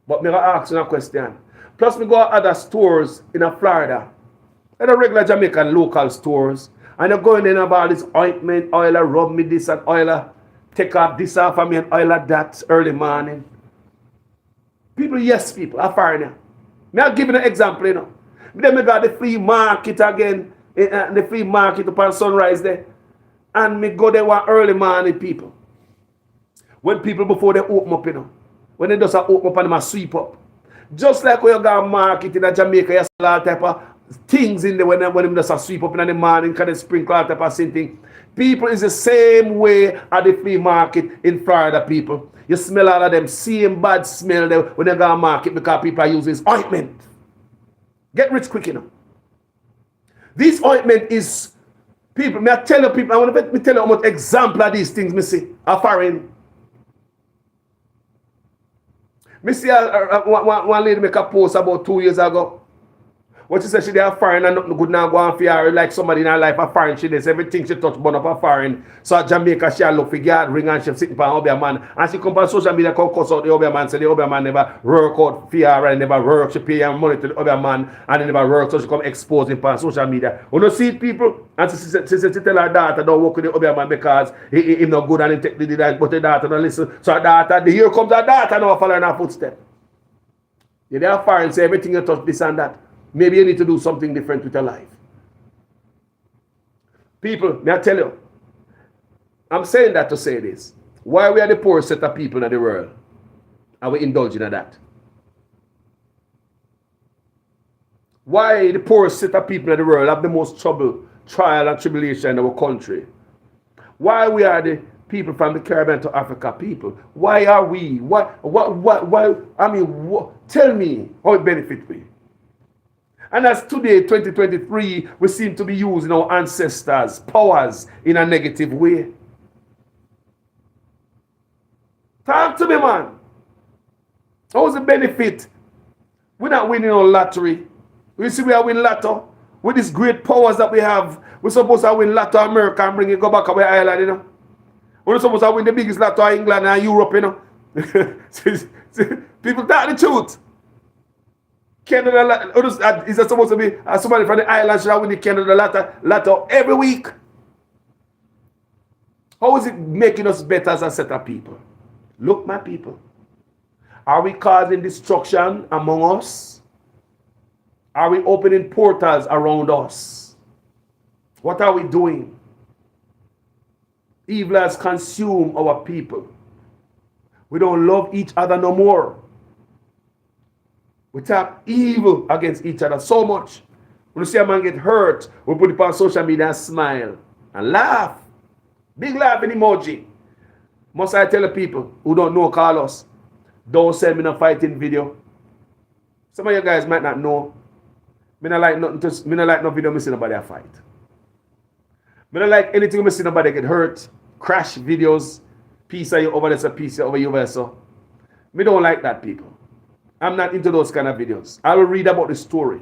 But I'm going to ask you a question. Plus, we go to other stores in Florida. And the regular Jamaican local stores. And they're going in about this ointment, oil, rub me this and oil, take off this off of me and oil that early morning. People, yes, people, are foreigner. I'll give you an example, you know. Then we got the flea market again, the flea market upon Sunrise there. And me go there one early morning, people. When people before they open up, you know. When they just open up and they sweep up. Just like when you go to market in Jamaica, you see all type of things in there when they just sweep up in the morning, because they sprinkle all type of same thing. People is the same way at the flea market in Florida, people. You smell all of them same bad smell there when they go to market because people are using this ointment. Get rich quick, you know. This ointment is, people, may I tell you people, I want to tell you how much example of these things, me see, are foreign. Me see one lady make a post about 2 years ago. What she said, she there foreign and nothing good now go on for her, like somebody in her life a foreign. She does everything she touch burn up a foreign. So at Jamaica she look for guard ring and she sitting on Obia man. And she come on social media come cuss out the Obia man, say the Obia man never work out for her and never work. She pay her money to the Obia man and they never work, so she come expose him on social media. You know see people? And she tell her daughter don't work with the Obia man because he not good and he take the but the daughter don't listen. So her daughter, here comes her daughter now follow in her footsteps. You there foreign say everything you touch this and that. Maybe you need to do something different with your life. People, may I tell you, I'm saying that to say this. Why we are the poorest set of people in the world? Are we indulging in that? Why the poorest set of people in the world have the most trouble, trial and tribulation in our country? Why we are the people from the Caribbean to Africa people? Why are we? Why? I mean, tell me how it benefits we. And as today, 2023, we seem to be using our ancestors' powers in a negative way. Talk to me, man. How's the benefit? We're not winning on lottery. We see we are winning lotto. With these great powers that we have, we're supposed to win lotto America and bring it go back away Ireland, you know. We're supposed to win the biggest lotto in England and Europe, you know. People talk the truth. Canada, is that supposed to be somebody from the island should win the Canada lotto every week? How is it making us better as a set of people? Look, my people. Are we causing destruction among us? Are we opening portals around us? What are we doing? Evil has consumed our people. We don't love each other no more. We talk evil against each other so much. When you see a man get hurt, we put it on social media and smile and laugh. Big laughing emoji. Must I tell the people who don't know, call us. Don't send me no fighting video. Some of you guys might not know. Me not like nothing to, me not like no video me see nobody a fight. Me not like anything me see nobody get hurt, crash videos, piece of you over there, so piece over you over so. Me don't like that, people. I'm not into those kind of videos. I will read about the story,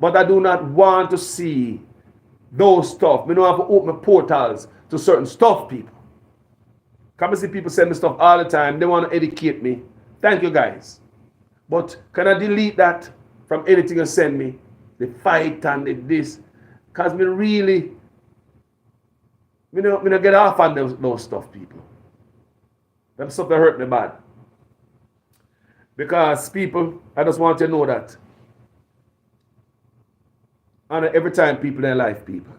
but I do not want to see those stuff. Me don't have to open portals to certain stuff, people. Come and see people send me stuff all the time. They want to educate me. Thank you, guys. But can I delete that from anything you send me? The fight and this. Because me really, me don't get off on those stuff, people. Them stuff that hurt me bad. Because people, I just want you to know that. And every time people in their life, people.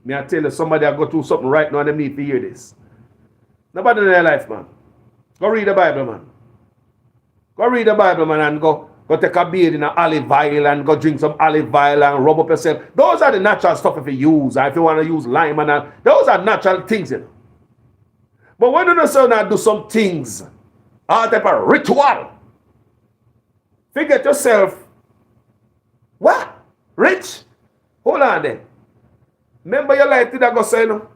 Me I tell you, somebody I go through something right now and they need to hear this. Nobody in their life, man. Go read the Bible, man. Go read the Bible, man, and go take a beard in an olive oil and go drink some olive oil and rub up yourself. Those are the natural stuff if you use. If you want to use lime and all, those are natural things, you know. But when you don't do some things, all type of ritual, forget yourself. What? Rich? Hold on then. Remember your life did I go say, you know?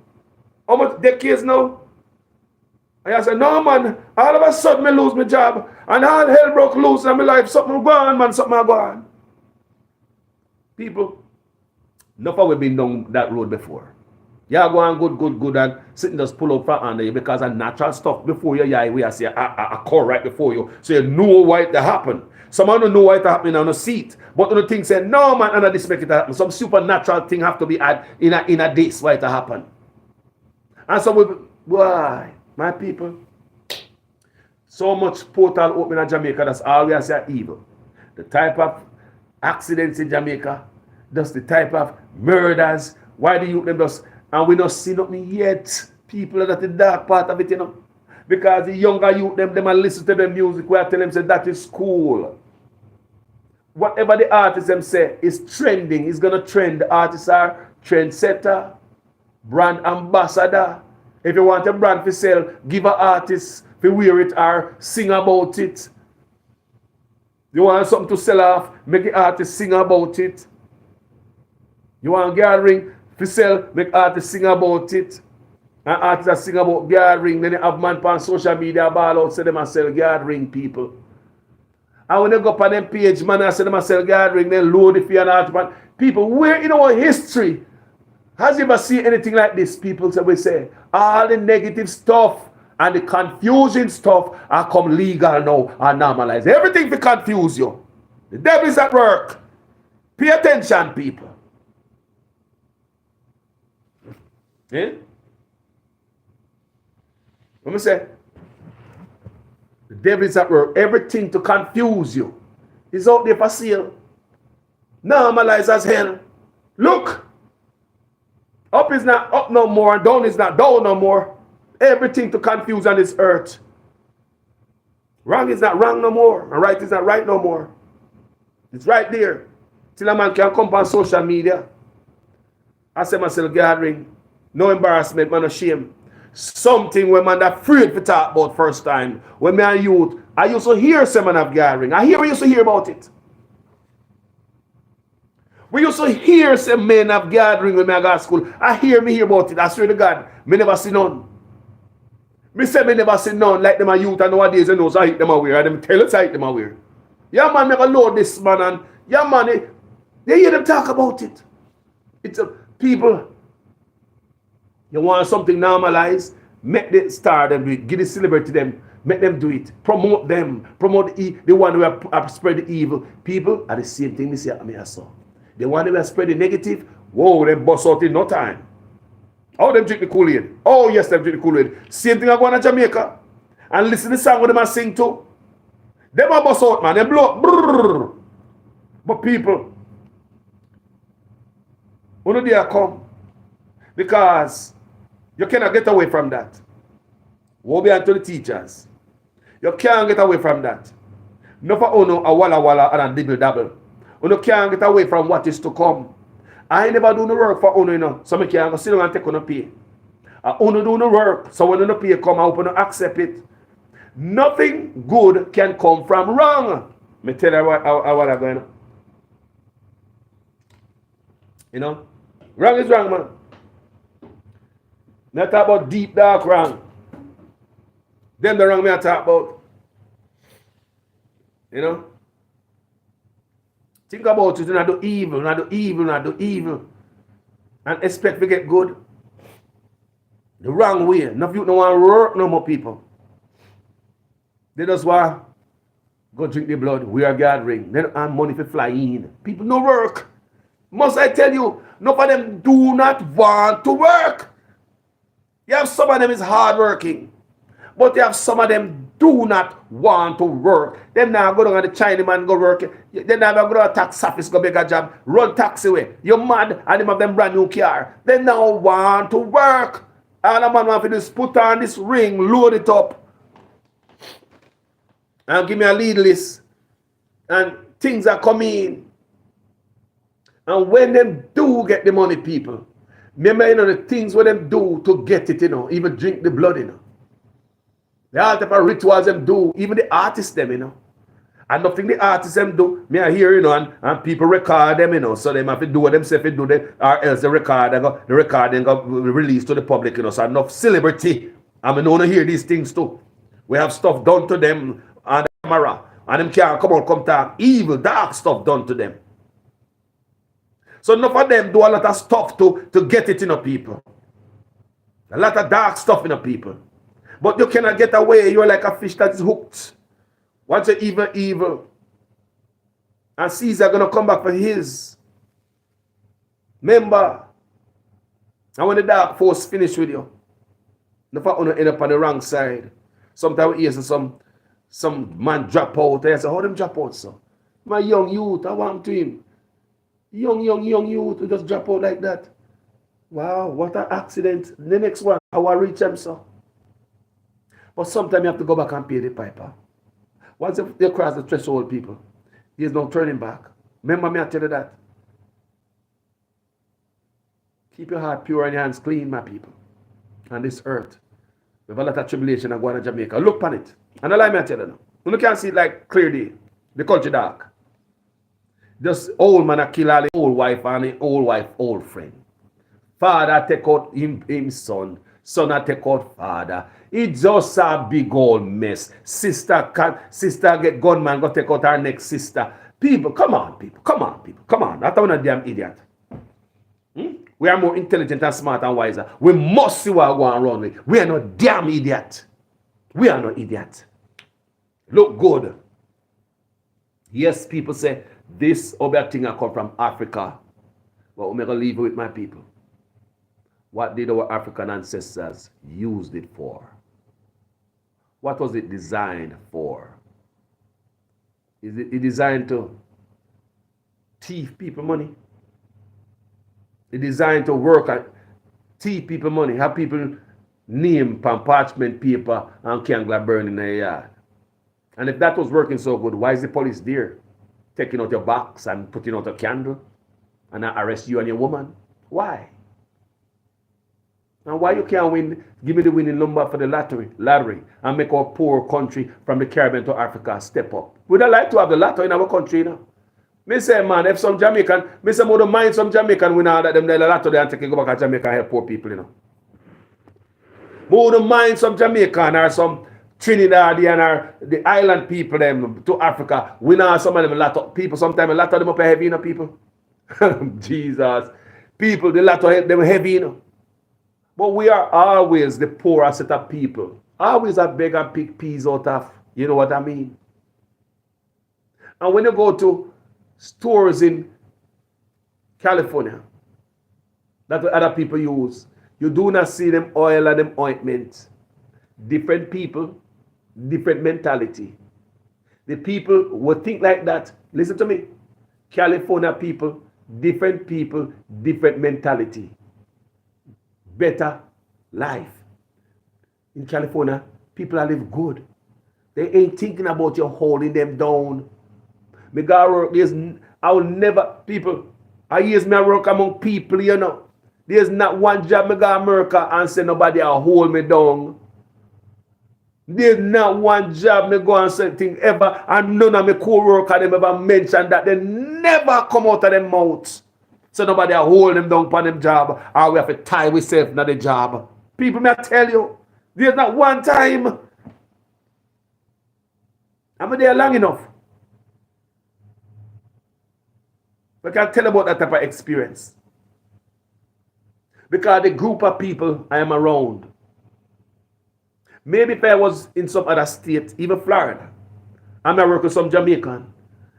How much decades now? And I said, no, man, all of a sudden I lose my job. And all hell broke loose in my life. Something go on, man, something go on. People, enough of we've been down that road before. Yeah, go on good, and sitting just pull up front under you because of natural stuff before you, yeah, we see a car right before you. So you know why it happen. Someone don't know why it happen on a seat. But the thing said, no, man, and this make it happen. Some supernatural thing have to be added in a this why it happen. And so why? My people, so much portal open in Jamaica, that's all we say evil. The type of accidents in Jamaica, that's the type of murders, why the youth them just, and we don't see nothing yet. People are at the dark part of it, you know. Because the younger youth them are listen to the music where I tell them say that is cool. Whatever the artists them say is trending, is gonna trend. The artists are trendsetter, brand ambassador. If you want a brand to sell, give an artist to wear it or sing about it. You want something to sell off, make the artist sing about it. You want a gathering to sell, make artists sing about it. And artists that sing about gathering, then you have man on social media ball out, say them and sell gathering, people. And when they go up on them page, man, I say them and sell gathering, then load the fee and art, man. People, where in our history has you ever seen anything like this? People say, we say, all the negative stuff and the confusing stuff are come legal now and normalized. Everything to confuse you. The devil is at work. Pay attention, people. Eh? Let me say, the devil is at work. Everything to confuse you is out there for sale. Normalized as hell. Look. Up is not up no more, and down is not down no more. Everything to confuse on this earth. Wrong is not wrong no more, and right is not right no more. It's right there. Till a man can come on social media. I say myself gathering. No embarrassment, man, no shame. Something when man that afraid to talk about first time. When me and youth, I used to hear some man of gathering. We used to hear about it. We used to hear some men of gathering when I got to school. I hear about it. I swear to God, me never see none. Me say me never see none like them a youth and nowadays you know so I hit them aware. And them tell us I hit them aware. Yeah man, make a load this man and yeah man, they hear them talk about it. It's a people. You want something normalized? Make the star them do it. Give the celebrity them. Make them do it. Promote them. Promote the one who have spread the evil. People are the same thing. Me say I saw. The one who spread the negative. Whoa, them bust out in no time. Oh, them drink the Kool-Aid. Oh yes, them drink the Kool-Aid. Same thing I go on to Jamaica. And listen to the song what them a sing to. Them a bust out, man. Them blow up. Brrr. But people, when they come, because you cannot get away from that. Woe be unto the teachers. You can't get away from that. No for uno a walla walla and a dibble dabble. Uno can't get away from what is to come. I never do no work for uno, you know. So I can't go sit down and take on a pay. Uno do no work. So when the pay come, I open to accept it. Nothing good can come from wrong. Me tell you what I'm going. You know, wrong is wrong, man. Not talk about deep dark wrong. Them the wrong me I talk about. You know. Think about it. Do not do evil, not do evil, not do evil, and expect to get good. The wrong way. No you no want work no more people. They just want go drink the blood. We are gathering. They don't have money for fly in. People no work. Must I tell you, none of them do not want to work. You have some of them is hard working, but you have some of them do not want to work. Them now go down to the Chinaman go work. They now go to a tax office go make a job. Run taxi way. You're mad and them have them brand new car. They now want to work. And a man want to just put on this ring, load it up, and give me a lead list. And things are coming. And when them do get the money, people, remember, you know, the things what them do to get it, you know, even drink the blood, you know. The all type of rituals them do, even the artists them, you know. And nothing the artists them do, me I hear, you know, and people record them, you know, so they have to do what themselves do them, or else the recording go released to the public, you know. So enough celebrity. I mean, I want to hear these things too. We have stuff done to them on the camera, and them can't come out, come talk evil, dark stuff done to them. So enough of them do a lot of stuff to get it in a people. A lot of dark stuff in a people. But you cannot get away. You're like a fish that is hooked. Once you're evil. And Caesar going to come back for his. Remember. And when the dark force finish with you, enough of you end up on the wrong side. Sometimes we hear some man drop out. I say, how them drop out, sir? My young youth, I want to him. Young youth to just drop out like that. Wow, what an accident. The next one, I will reach him, sir. But sometimes you have to go back and pay the piper. Once you cross the threshold, people, there's no turning back. Remember me, I tell you that. Keep your heart pure and your hands clean, my people. On this earth. We have a lot of tribulation and going to Jamaica. Look on it. And allow me to tell you now. You can't see it like clearly. The country dark. Just old man a kill all the old wife and the old wife old friend. Father take out him son. Son a take out father. It's just a big old mess. Sister get gunman go take out her next sister. People, come on, people. Come on, people. Come on. That's not a damn idiot. We are more intelligent and smart and wiser. We must see what we're going around with. We are not damn idiot. We are not idiot. Look good. Yes, people say, this other thing I come from Africa. But I'm going to leave it with my people. What did our African ancestors use it for? What was it designed for? Is it designed to thief people money? It's designed to work and thief people money. Have people name on parchment paper and candle burn in their yard. And if that was working so good, why is the police there? Taking out your box and putting out a candle and arrest you and your woman? Why? And why you can't win, give me the winning number for the lottery and make our poor country from the Caribbean to Africa step up? Would I like to have the lottery in our country, you know? Me say, man, if some Jamaican, me say, would mind some Jamaican win all that them the lottery and take it go back to Jamaica and help poor people, you know? Would mind some Jamaican or some Trinidadian or the island people them to Africa, win all some of them a lot of people, sometimes a lot of them up heavy, you know, people? Jesus. People, the lot of them heavy, you know? But we are always the poorer set of people. Always a beg and pick peas out of, you know what I mean? And when you go to stores in California that other people use, you do not see them oil and them ointment. Different people, different mentality. The people would think like that. Listen to me. California people, different mentality. Better life. In California, people live good. They ain't thinking about you holding them down. I will never, people, I use me work among people, you know. There's not one job me go to America and say nobody will hold me down. There's not one job me go and say thing ever, and none of my co-worker them ever mention that. They never come out of them mouth. So nobody hold them down on them job, or we have to tie ourselves in the job. People, may I tell you, there's not one time I'm there long enough. I can tell about that type of experience. Because the group of people I am around, maybe if I was in some other state, even Florida, I'm working with some Jamaican,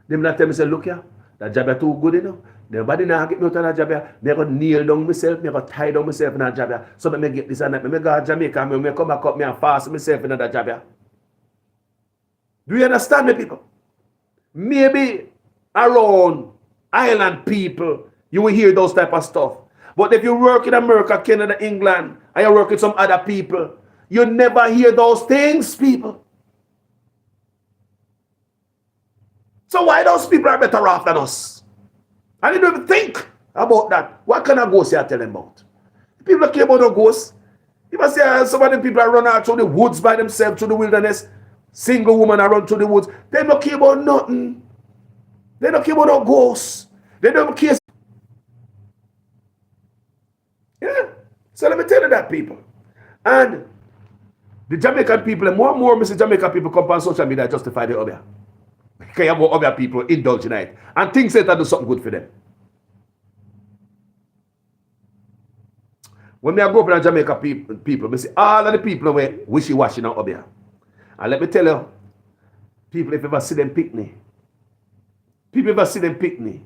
they will tell me, say, look here, that job is too good enough. Nobody now get me out of that job here. I go kneel down myself, I go tie down myself in that job here. So I get this and that. I go to Jamaica, I come back up, I fast myself in that job here. Do you understand me, people? Maybe around island people, you will hear those type of stuff. But if you work in America, Canada, England, and you work with some other people, you never hear those things, people. So why those people are better off than us? And you don't even think about that. What kind of ghosts you are telling about? People don't care about no ghosts. You must say some of the people are run out through the woods by themselves, through the wilderness. Single woman are run through the woods. They don't care about nothing. They don't care about no ghosts. They don't care. Yeah. So let me tell you that, people. And the Jamaican people, and more Mr. Jamaican people come on social media justify the other. Because you have other people indulge in it. And think that do something good for them. When I go up in Jamaica people, I see all of the people were wishy-washy now up here. And let me tell you, people, if you ever see them picnic, people ever see them picnic.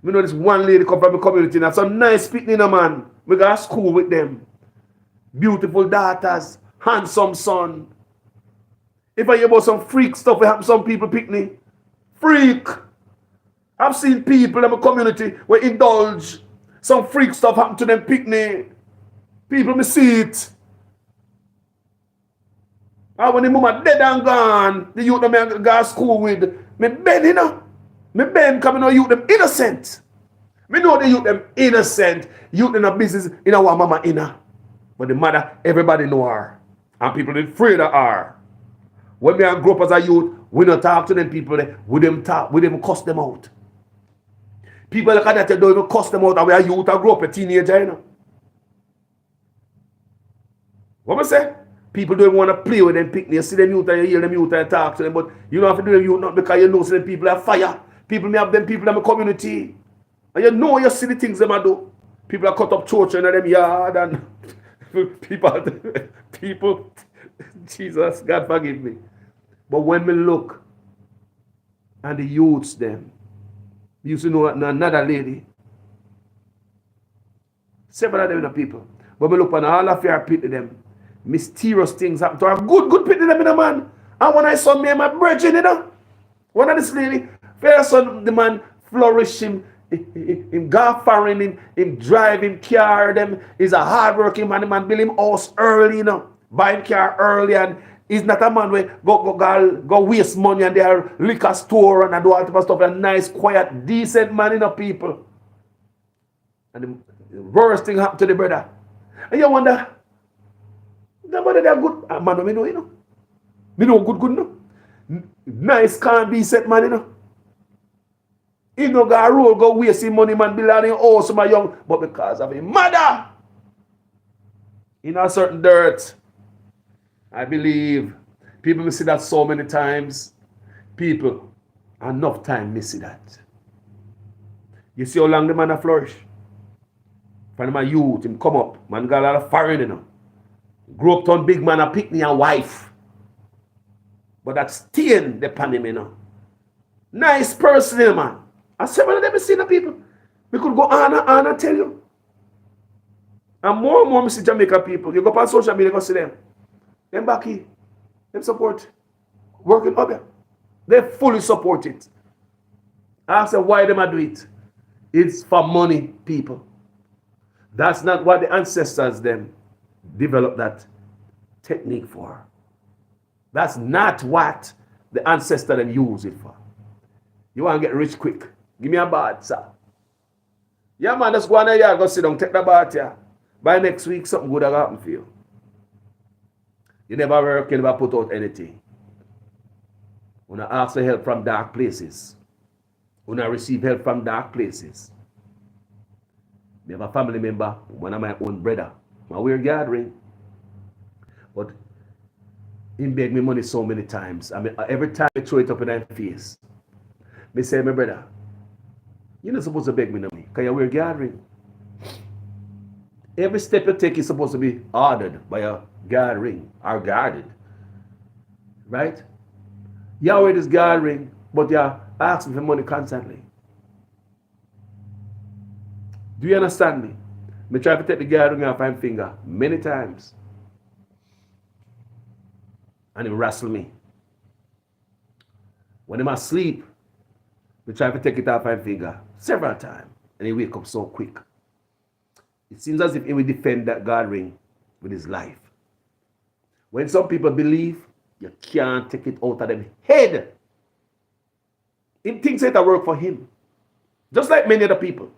We know this one lady come from the community and some nice picnic, man. We go to school with them. Beautiful daughters, handsome son. If I hear about some freak stuff, we have some people picnic. Freak. I've seen people in my community where indulge. Some freak stuff happen to them picnic. People, me see it. And when the mama dead and gone, the youth them I go to school with, me bend, you know. Me bend coming on youth them innocent. Me know the youth them innocent. Youth in a business, you know what mama in her. But the mother, everybody know her. And people are afraid of her. When me grow up as a youth, we don't talk to them people, we them talk, we them cuss them out. People like that don't even cuss them out, and we are youth and grow up a teenager, you know. What I say? People don't want to play with them picnic. You see them youth and you hear them youth and talk to them, but you don't have to do them youth not because you know some people are fire. People may have them people in the community. And you see the things them do. People are cut up children in them yard and people, Jesus, God forgive me. But when we look and the youths them, you used to know another lady. Several of them in the people. But we look on all of your pity them. Mysterious things happen to her. Good pity them in a man. And when I saw me and my brethren, you know, one of this lady, first son, the man flourish him golf foreign, him driving car, them is a hard-working man. The man build him house early, you know, buy him car early, and he's not a man where go waste money and their liquor store and do all type of stuff. A nice, quiet, decent man, you know, people. And the worst thing happened to the brother. And you wonder, nobody they're good. Man, we know, you know. We know good, no. Nice, calm, decent man, you know. He no go roll, go waste his money, man, build on him house, my young, but because of his mother, in a certain dirt, I believe, people will see that so many times. People, enough time miss that. You see how long the man a flourish? From my youth, him come up, man got a lot of foreign, you know. Grew up to a big man, a pick me a wife. But that stain upon him, you know. Nice person, you know, man. I said, well, let me see the people. We could go on and tell you. And more, see Jamaica people. You go on social media, go see them. Them back here. Them support. Working up there. They fully support it. I said, why them I do it? It's for money, people. That's not what the ancestors them developed that technique for. That's not what the ancestors them use it for. You want to get rich quick. Give me a bath, sir. Yeah, man, just go on there, go sit down, take the bath here. By next week, something good will happen for you. You never work, you never put out anything. When I ask for help from dark places, when I receive help from dark places, I have a family member, one of my own brother, I wear gathering, but he beg me money so many times. I mean, every time I throw it up in my face, me say, my brother, you're not supposed to beg me no money, because you wear gathering. Every step you take is supposed to be ordered by a gathering or guarded, right? You wear this gathering, but you're asking for money constantly. Do you understand me? Me try to take the gathering off my finger many times. And he wrestle me. When I'm asleep, we try to take it off my finger several times. And he wake up so quick. It seems as if he will defend that gathering with his life. When some people believe, you can't take it out of them head. He thinks it'll work for him. Just like many other people.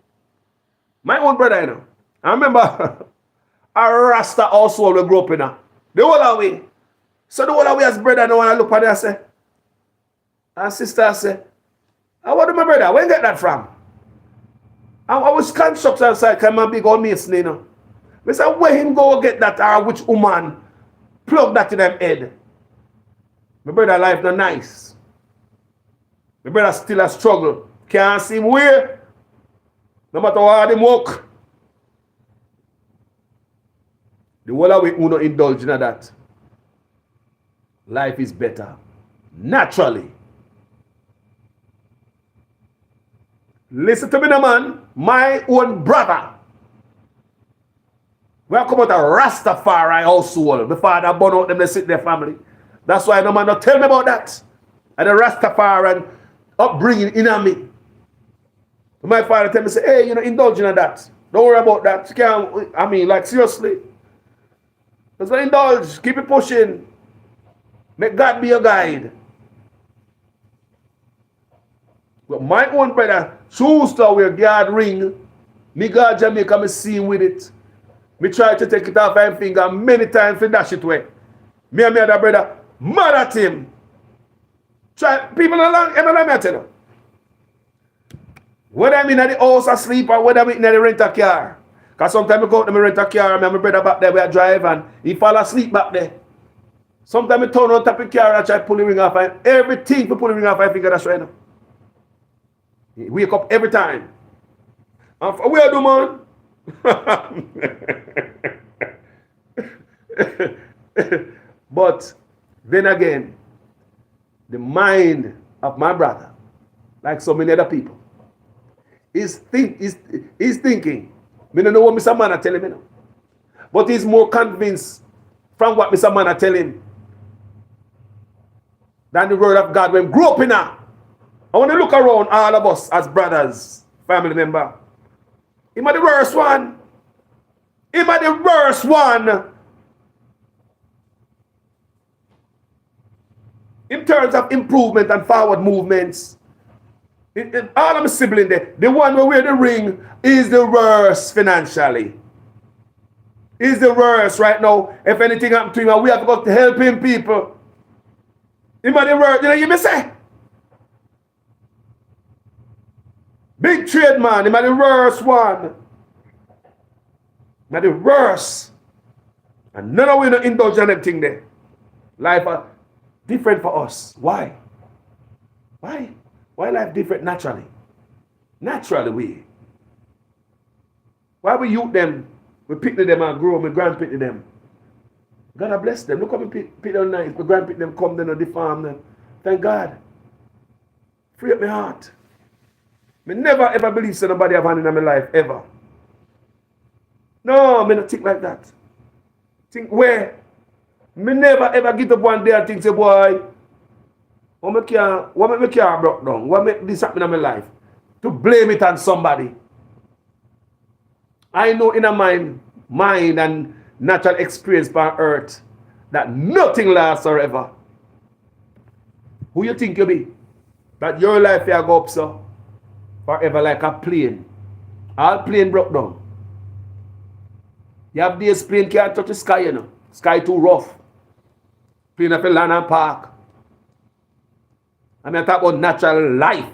My own brother, you know. I remember a Rasta household we grew up in. The whole of we. So the whole of we as brother, now when I look at it, I say, and sister, I say, what do my brother? Where you get that from? I was construction outside, because I'm a big old mason, you know. I say, where him go get that, or which woman plug that in them head? My brother life not nice. My brother still a struggle. Can't see him where. No matter how him work. The whole of we who not indulge in that. Life is better. Naturally. Listen to me now, man. My own brother. We are come out of Rastafari household. The father born out them, they sit their family. That's why no man not tell me about that. And the Rastafari upbringing in me. My father tell me, say, hey, you know, indulging in that. Don't worry about that. You can't, I mean, like, seriously. Just indulge. Keep it pushing. Make God be your guide. But my own brother choose to wear guard ring. Me go to Jamaica, me see him with it. Me try to take it off my finger many times to dash it away. Me and my other brother mad at him. Try people along, you know what I tell you? Whether I'm in the house asleep or whether I'm in the rent a car. Because sometimes I go out and I rent a car and my brother back there where I drive and he fall asleep back there. Sometimes I turn on top of the car and I try to pull the ring off. Everything to pull the ring off, I think that's right now. He wake up every time. And for where do man? But then again, the mind of my brother, like so many other people, is thinking. I don't know what Mr. Manna tell him, you know. But he's more convinced from what Mr. Manna tell him than the word of God when grew up in her. I want to look around all of us as brothers, family member. Him are the worst one. Him are the worst one. In terms of improvement and forward movements. All of my siblings there, the one who wear the ring is the worst financially. Is the worst right now. If anything happens to him, we have got to help him, people. Him are the worst. You know, you may say. Big trade man, him are the worst one. Him are the worst. And none of we don't indulge in anything there. Life are different for us. Why? Why? Why life different naturally? Naturally we. Why we youth them? We pick them and grow, we grandpick them. God bless them. Look how we pick them nice. We grandpick them, come them, the farm them. Thank God. Free up my heart. I never ever believe somebody have hand in my life, ever. No, I don't think like that. Think where? Me never ever get up one day and think, say, boy, what make me car broke down? What make this happen in my life? To blame it on somebody. I know in my mind and natural experience on earth that nothing lasts forever. Who you think you be? That your life will go up so forever like a plane. All plane broke down. You have this plane can't touch the sky, you know. Sky too rough. Playing up in land and park. And I talk about natural life.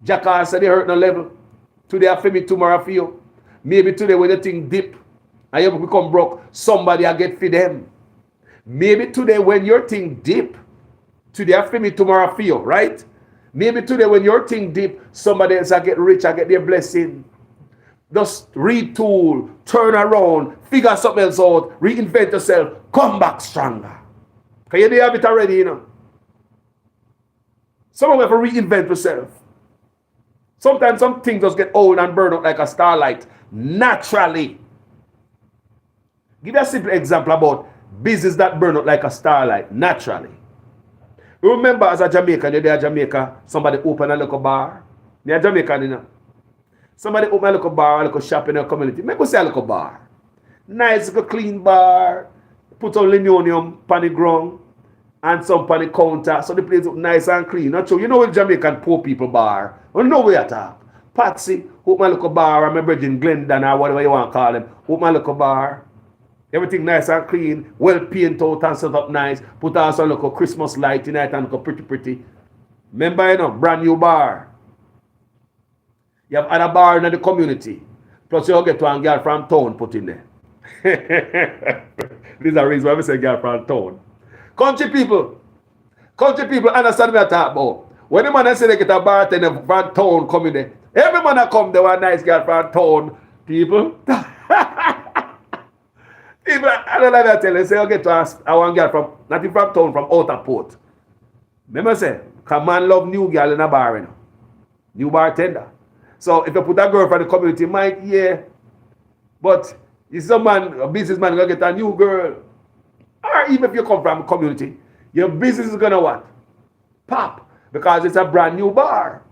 Jackass said they hurt no level. Today I feel me, tomorrow I feel. Maybe today when the thing dip and you become broke, somebody I get for them. Maybe today when your thing dip, today I feel me, tomorrow I feel, right? Maybe today when your thing dip, somebody else I get rich, I get their blessing. Just retool, turn around, figure something else out, reinvent yourself, come back stronger. Because you have it already, you know. Someone have to reinvent yourself. Sometimes some things just get old and burn out like a starlight, naturally. Give you a simple example about business that burn out like a starlight, naturally. Remember as a Jamaican, you're there in Jamaica, somebody open a little bar. You're Jamaican, you know. Somebody open a little bar, a little shop in your community. Make us say a little bar. Nice, little clean bar. Put some linoleum on the ground and some on the counter. So the place look nice and clean. Not true. You know what Jamaican poor people bar. You know where you talk. Patsy, open a little bar. I'm a virgin Glendon or whatever you want to call them. Open a little bar. Everything nice and clean. Well painted out and set up nice. Put on some little Christmas light in it and look pretty. Remember, you know, brand new bar. You have other bar in the community. Plus you get one girl from town put in there. This is a reason why we say girl from town. Country people understand what I talk about. When the man say they get a bartender from town come in there, every man that come there one nice girl from town. People, I don't like that tell you. Say you get to ask a one girl from, not even from town, from outer port. Remember say, because man love new girl in a bar, you know. New bartender. So if you put a girl from the community, might, yeah. But if some man, a businessman, gonna get a new girl, or even if you come from a community, your business is gonna what? Pop. Because it's a brand new bar.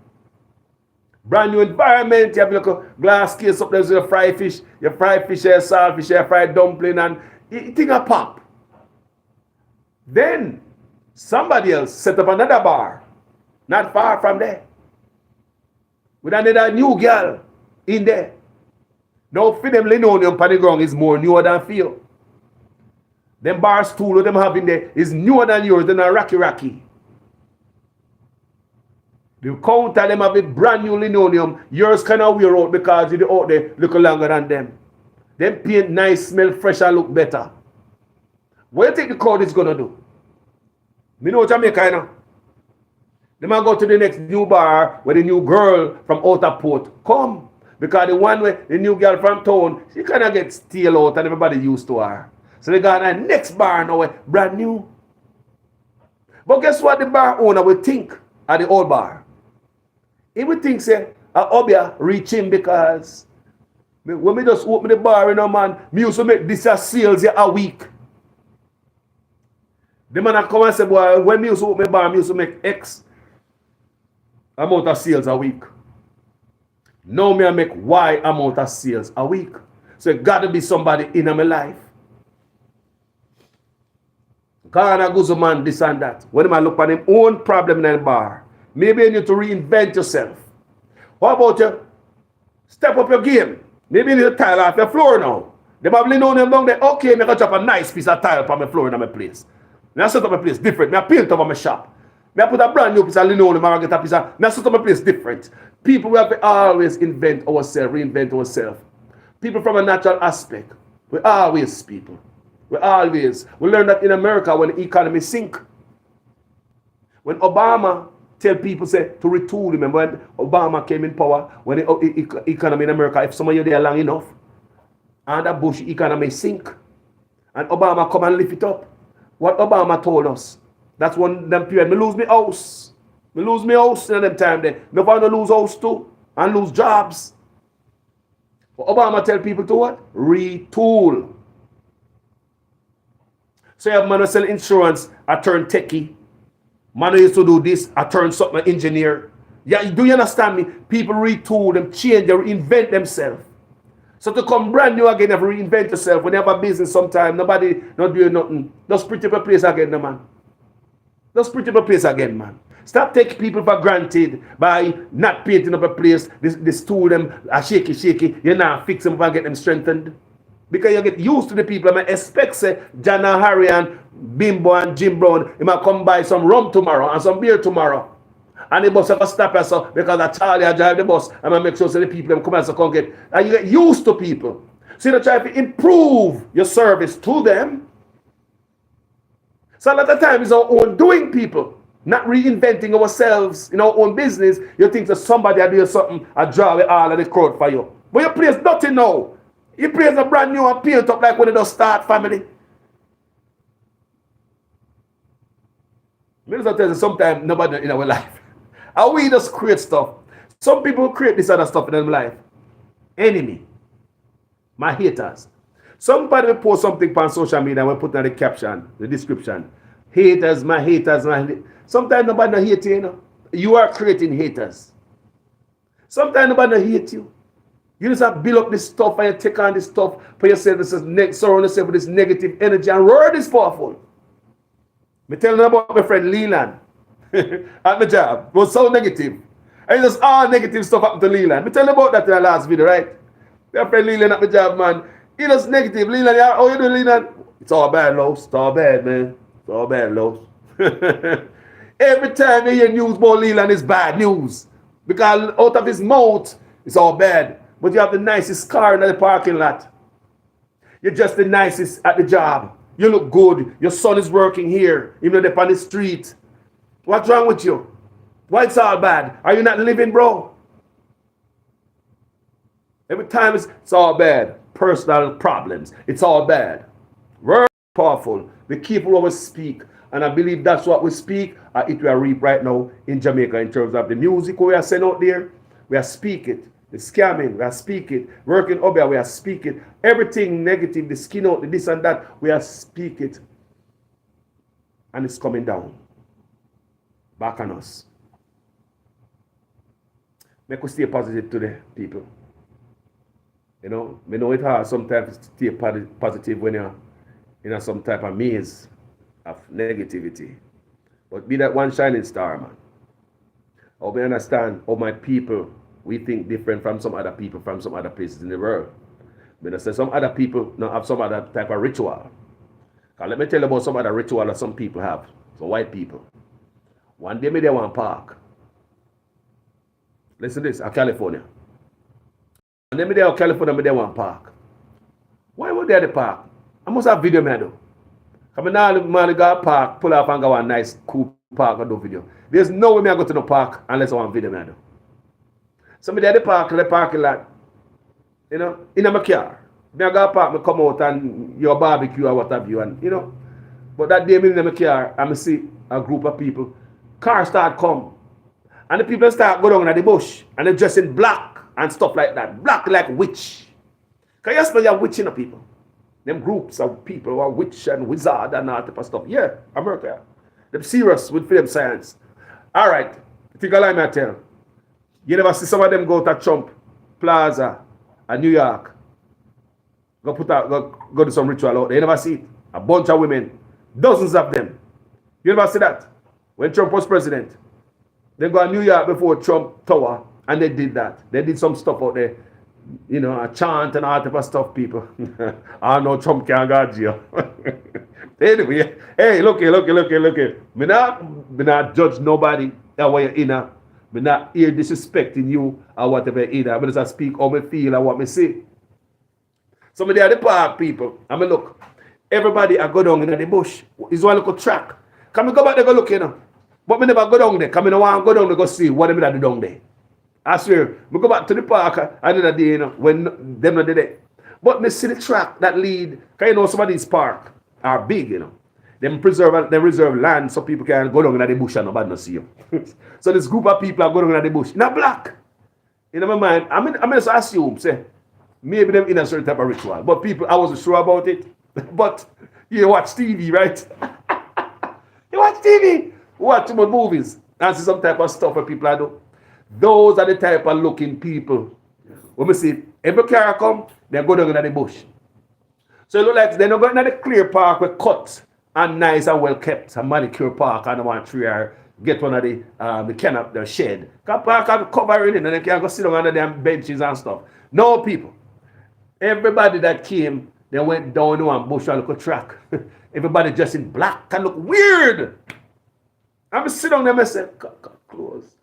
Brand new environment. You have like a glass case up there with your fried fish, your saltfish, your fried dumpling, and it thing a pop. Then somebody else set up another bar, not far from there. With another new girl in there. Now, for them linoleum on the ground is more newer than feel. Them bar stool them have in there is newer than yours, than a Rocky. The counter them have a brand new linoleum. Yours kind of wear out because you're out there look longer than them. Them paint nice, smell fresh and look better. What do you think the crowd is going to do? Me know Jamaica, you know. They might go to the next new bar where the new girl from outer port come. Because the one where the new girl from town, she kind of gets stale out and everybody used to her. So they got a next bar now, brand new. But guess what the bar owner will think at the old bar? He would think, say, Obia reach him because when we just open the bar, you know, man, me used to make this as sales a week. The man come and say, boy, when me used to open the bar, me used to make X amount of sales a week. Now me I make Y amount of sales a week. So it got to be somebody in my life. God a good man, this and that. When I look at him own problem in the bar, maybe you need to reinvent yourself. How about you step up your game? Maybe you need to tile off your floor now. They probably know them down there. Okay, me gonna drop a nice piece of tile on my floor in my place. I set up my place different. I paint over my shop. I put a brand new piece of linoleum and I get a piece of. I set up my place different. People we have to always invent ourselves, reinvent ourselves. People from a natural aspect. We always people. We learn that in America when the economy sink. When Obama tell people say to retool, remember when Obama came in power, when the economy in America, if some of you there long enough, and that Bush economy sink, and Obama come and lift it up. What Obama told us, that's one them period, me lose my house. Me lose my house in them time there. Me want to lose house too, and lose jobs. But Obama tell people to what? Retool. So you have man who sell insurance, I turn techie. Man who used to do this, I turn something engineer. Yeah, do you understand me? People retool them, change, they reinvent themselves. So to come brand new again, never reinvent yourself. When you have a business sometime, nobody not doing nothing. Just pretty up a place again, no, man. Just pretty up a place again, man. Stop taking people for granted by not painting up a place. This tool them are shaky. You now fix them up and get them strengthened. Because you get used to the people. I expect say John and Harry and Bimbo and Jim Brown, he might come buy some rum tomorrow and some beer tomorrow. And the bus have to stop us because a Charlie I drive the bus and I make sure so the people them come and so come get. And you get used to people. So you try to improve your service to them. So a lot of times it's our own doing, people, not reinventing ourselves in our own business. You think that somebody will do something, I draw it all of the crowd for you. But you place nothing now. You place a brand new and paint up like when it does start, family. Minister tells you sometimes nobody in our life. And we just create stuff. Some people create this other stuff in their life. Enemy. My haters. Somebody will post something on social media and will put in the caption, the description. Haters, my haters, my. Sometimes nobody don't hate you, you know. You are creating haters. Sometimes nobody don't hate you. You just have to build up this stuff and you take on this stuff for yourself. Surround yourself with this negative energy, and word is powerful. Me telling you about my friend Leland at my job. It was so negative. And just all negative stuff happened to Leland. Me tell you about that in the last video, right? My friend Leland at my job, man. He was negative. Leland, how you doing, Leland? It's all bad, Los. It's all bad, man. It's all bad, Los. Every time you hear news about Leland, it's bad news. Because out of his mouth, it's all bad. But you have the nicest car in the parking lot. You're just the nicest at the job. You look good. Your son is working here, even though they're on the street. What's wrong with you? Why it's all bad? Are you not living, bro? Every time it's all bad. Personal problems. It's all bad. Word powerful. Be careful what we speak. And I believe that's what we speak. It will reap right now in Jamaica in terms of the music we are sending out there. We are speaking. The scamming, we are speaking. Working up here, we are speaking. Everything negative, the skin out, the this and that, we are speaking. And it's coming down. Back on us. Make us stay positive today, people. You know, we know it hard sometimes to stay positive when you're in some type of maze of negativity. But be that one shining star, man. Or we understand how my people, we think different from some other people from some other places in the world. But I say some other people now have some other type of ritual. Let me tell you about some other ritual that some people have. Some white people. One day, they want park. Listen to this, California. And then they California, they want park. Why would they at the park? I must have video, man. Come now, man, go park, pull up and go a nice, cool park and do video. There's no way I go to the park unless I want video, man. Somebody at the park, the parking lot, you know, in my car. I go park, I come out and your barbecue or what have you, and you know. But that day, I'm in my car, and I see a group of people. Cars start come, and the people start go down in the bush, and they're dressed in black and stuff like that. Black like witch. Can you smell your witch, you know, people? Them groups of people who are witch and wizard and all type of stuff. Yeah, America. They're serious with film science. All right, if you go like me, I tell. You never see some of them go to Trump Plaza at New York. Go do some ritual out there. You never see it. A bunch of women. Dozens of them. You never see that. When Trump was president. They go to New York before Trump Tower and they did that. They did some stuff out there. You know, a chant and all type of stuff, people. I know Trump can't go to jail. Anyway, hey, look here. Me not judge nobody that way you're in a. Me not here disrespecting you or whatever either. I just speak how me feel and what me say. Somebody at the park, people. I mean, look, everybody I go down in the bush. It's one little track. Can we go back there go look, you know? But me never go down there. Come in, I want to go down there go see what them do down there. I swear, we go back to the park another day, you know, when them not there. But me see the track that lead, because you know some of these parks are big, you know. They reserve land so people can go down in the bush and nobody not see you. So this group of people are going down in the bush. Not black. In my mind, I mean just assume, say, maybe them in a certain type of ritual. But people, I wasn't sure about it. But you watch TV, right? You watch TV. Watch more movies. And see some type of stuff that people are doing. Those are the type of looking people. When we see every car come, they go down in the bush. So it look like they're not going to the clear park with cut and nice and well kept. A manicure park and one tree or get one of the canopy, the shed. Because park have covering and they can go sit down under them benches and stuff. No, people. Everybody that came They went down to one bush and look a track. Everybody just in black and look weird. I'm sit down there and say, close.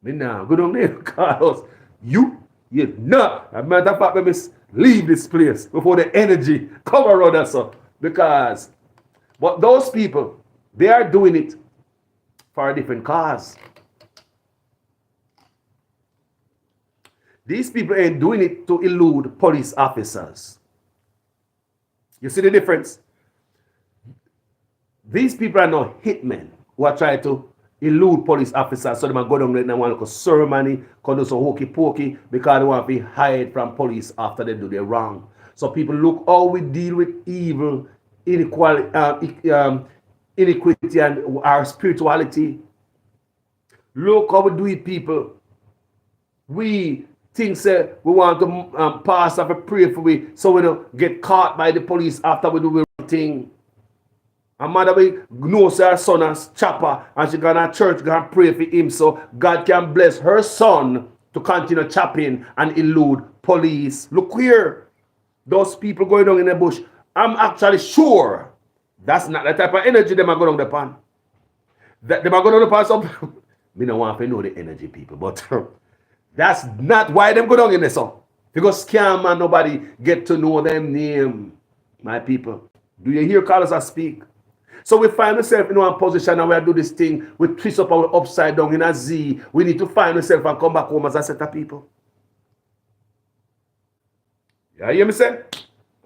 Me now, go down there, Carlos. You not. As a matter of fact, let me leave this place before the energy come around us up. Because, but those people, they are doing it for a different cause. These people ain't doing it to elude police officers. You see the difference? These people are not hitmen who are trying to elude police officers so they might go down and want to ceremony, can do some hokey pokey because they want to be hide from police after they do their wrong. So people look how we deal with evil, inequality, iniquity and our spirituality. Look how we do it, people. We think say we want to pass off a prayer for we so we don't get caught by the police after we do the wrong thing. And mother we knows her son as chopper and she gonna church gonna pray for him so God can bless her son to continue chopping and elude police. Look here, those people going down in the bush. I'm actually sure that's not the type of energy them are going down the pan. That them are going down the pan. Some me don't want to know the energy, people, but that's not why them go down in the sun. Because scam and nobody get to know them name, my people. Do you hear Carlos I speak? So we find ourselves in one position and we do this thing. We twist up our upside down in a Z. We need to find ourselves and come back home as a set of people. You hear me say?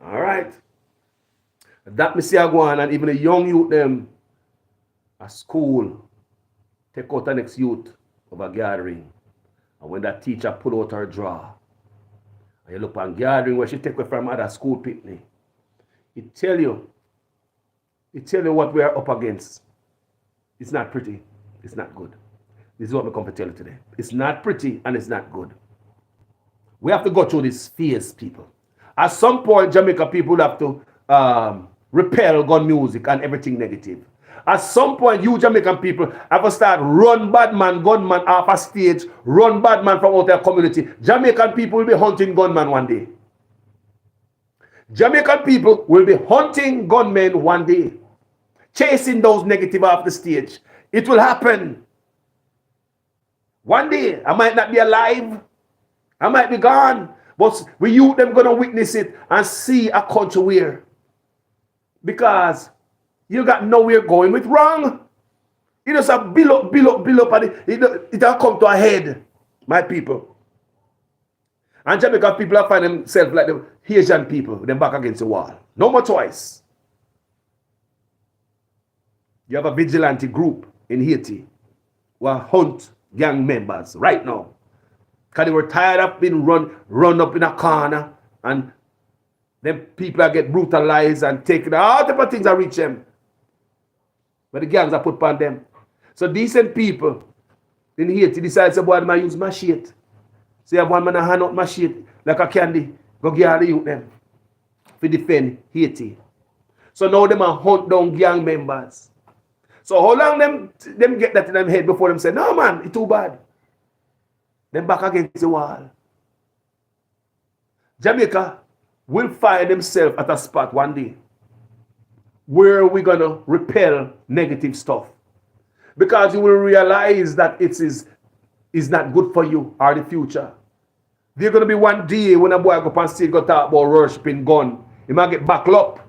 All right. That me see I go on and even the young youth them at school take out the next youth of a gathering. And when that teacher pull out her drawer and you look on gathering where she take away from other school picnic, it tell you what we are up against. It's not pretty. It's not good. This is what we come to tell you today. It's not pretty and it's not good. We have to go through this phase, people. At some point, Jamaica people have to repel gun music and everything negative. At some point, you Jamaican people have to start run bad man, gunman off a stage, run bad man from out their community. Jamaican people will be hunting gunman one day. Jamaican people will be hunting gunmen one day, chasing those negative off the stage. It will happen. One day, I might not be alive. I might be gone. But we youth them going to witness it and see a country where. Because you got nowhere going with wrong. You just have build up, and it'll come to a head, my people. And Jamaican people are find themselves like the Haitian people, them back against the wall. No more choice. You have a vigilante group in Haiti who are hunt gang members right now. Because they were tired of being run up in a corner and then people are get brutalized and taken. All type of things that reach them. But the gangs are put upon them. So decent people in Haiti decide, say, boy, I use machete. So you have one man hand out machete like a candy. Go get all the youth them to defend Haiti. So now them are hunt down gang members. So how long them get that in them head before them say, no man, it's too bad. Then back against the wall. Jamaica will find themselves at a spot one day where we're going to repel negative stuff. Because you will realize that it is not good for you or the future. There's going to be one day when a boy go up and stage go talk about worshiping gun. He might get buckled up.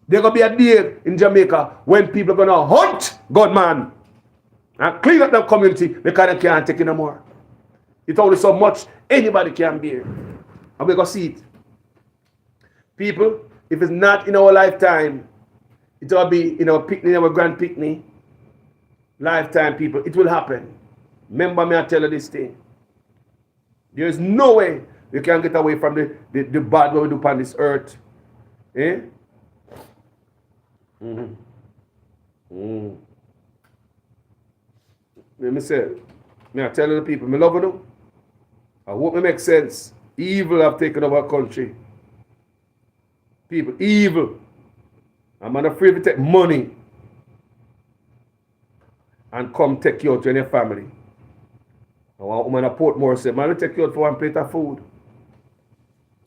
There's going to be a day in Jamaica when people are going to hunt gunman and clean up the community because they can't take it no more. It's only so much anybody can bear. And we're going to see it. People, if it's not in our lifetime, it will be in our picnic, our grand picnic. Lifetime, people, it will happen. Remember me, I tell you this thing. There is no way you can get away from the bad what we do upon this earth. Eh? Let me say, may I tell you the people, me love you. I hope it makes sense. Evil have taken over our country. People, evil. I'm not afraid to take money and come take you out to your family. I want woman at Portmore say, man, we take you out for one plate of food.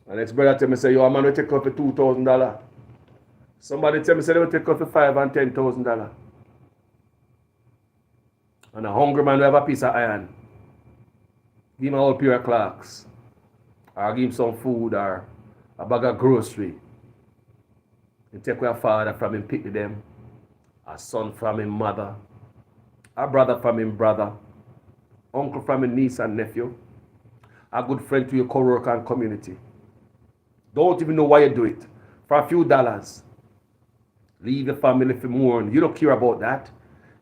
And next brother tell me, say, yo, man, we take out for $2,000. Somebody tell me, say, they will take out for $5,000 and $10,000. And a hungry man will have a piece of iron. Give him a whole pair of clocks. Or give him some food or a bag of grocery. And take away a father from him, pick them. A son from him mother. A brother from him brother. Uncle from him niece and nephew. A good friend to your co-worker and community. Don't even know why you do it. For a few dollars. Leave your family for mourn. You don't care about that.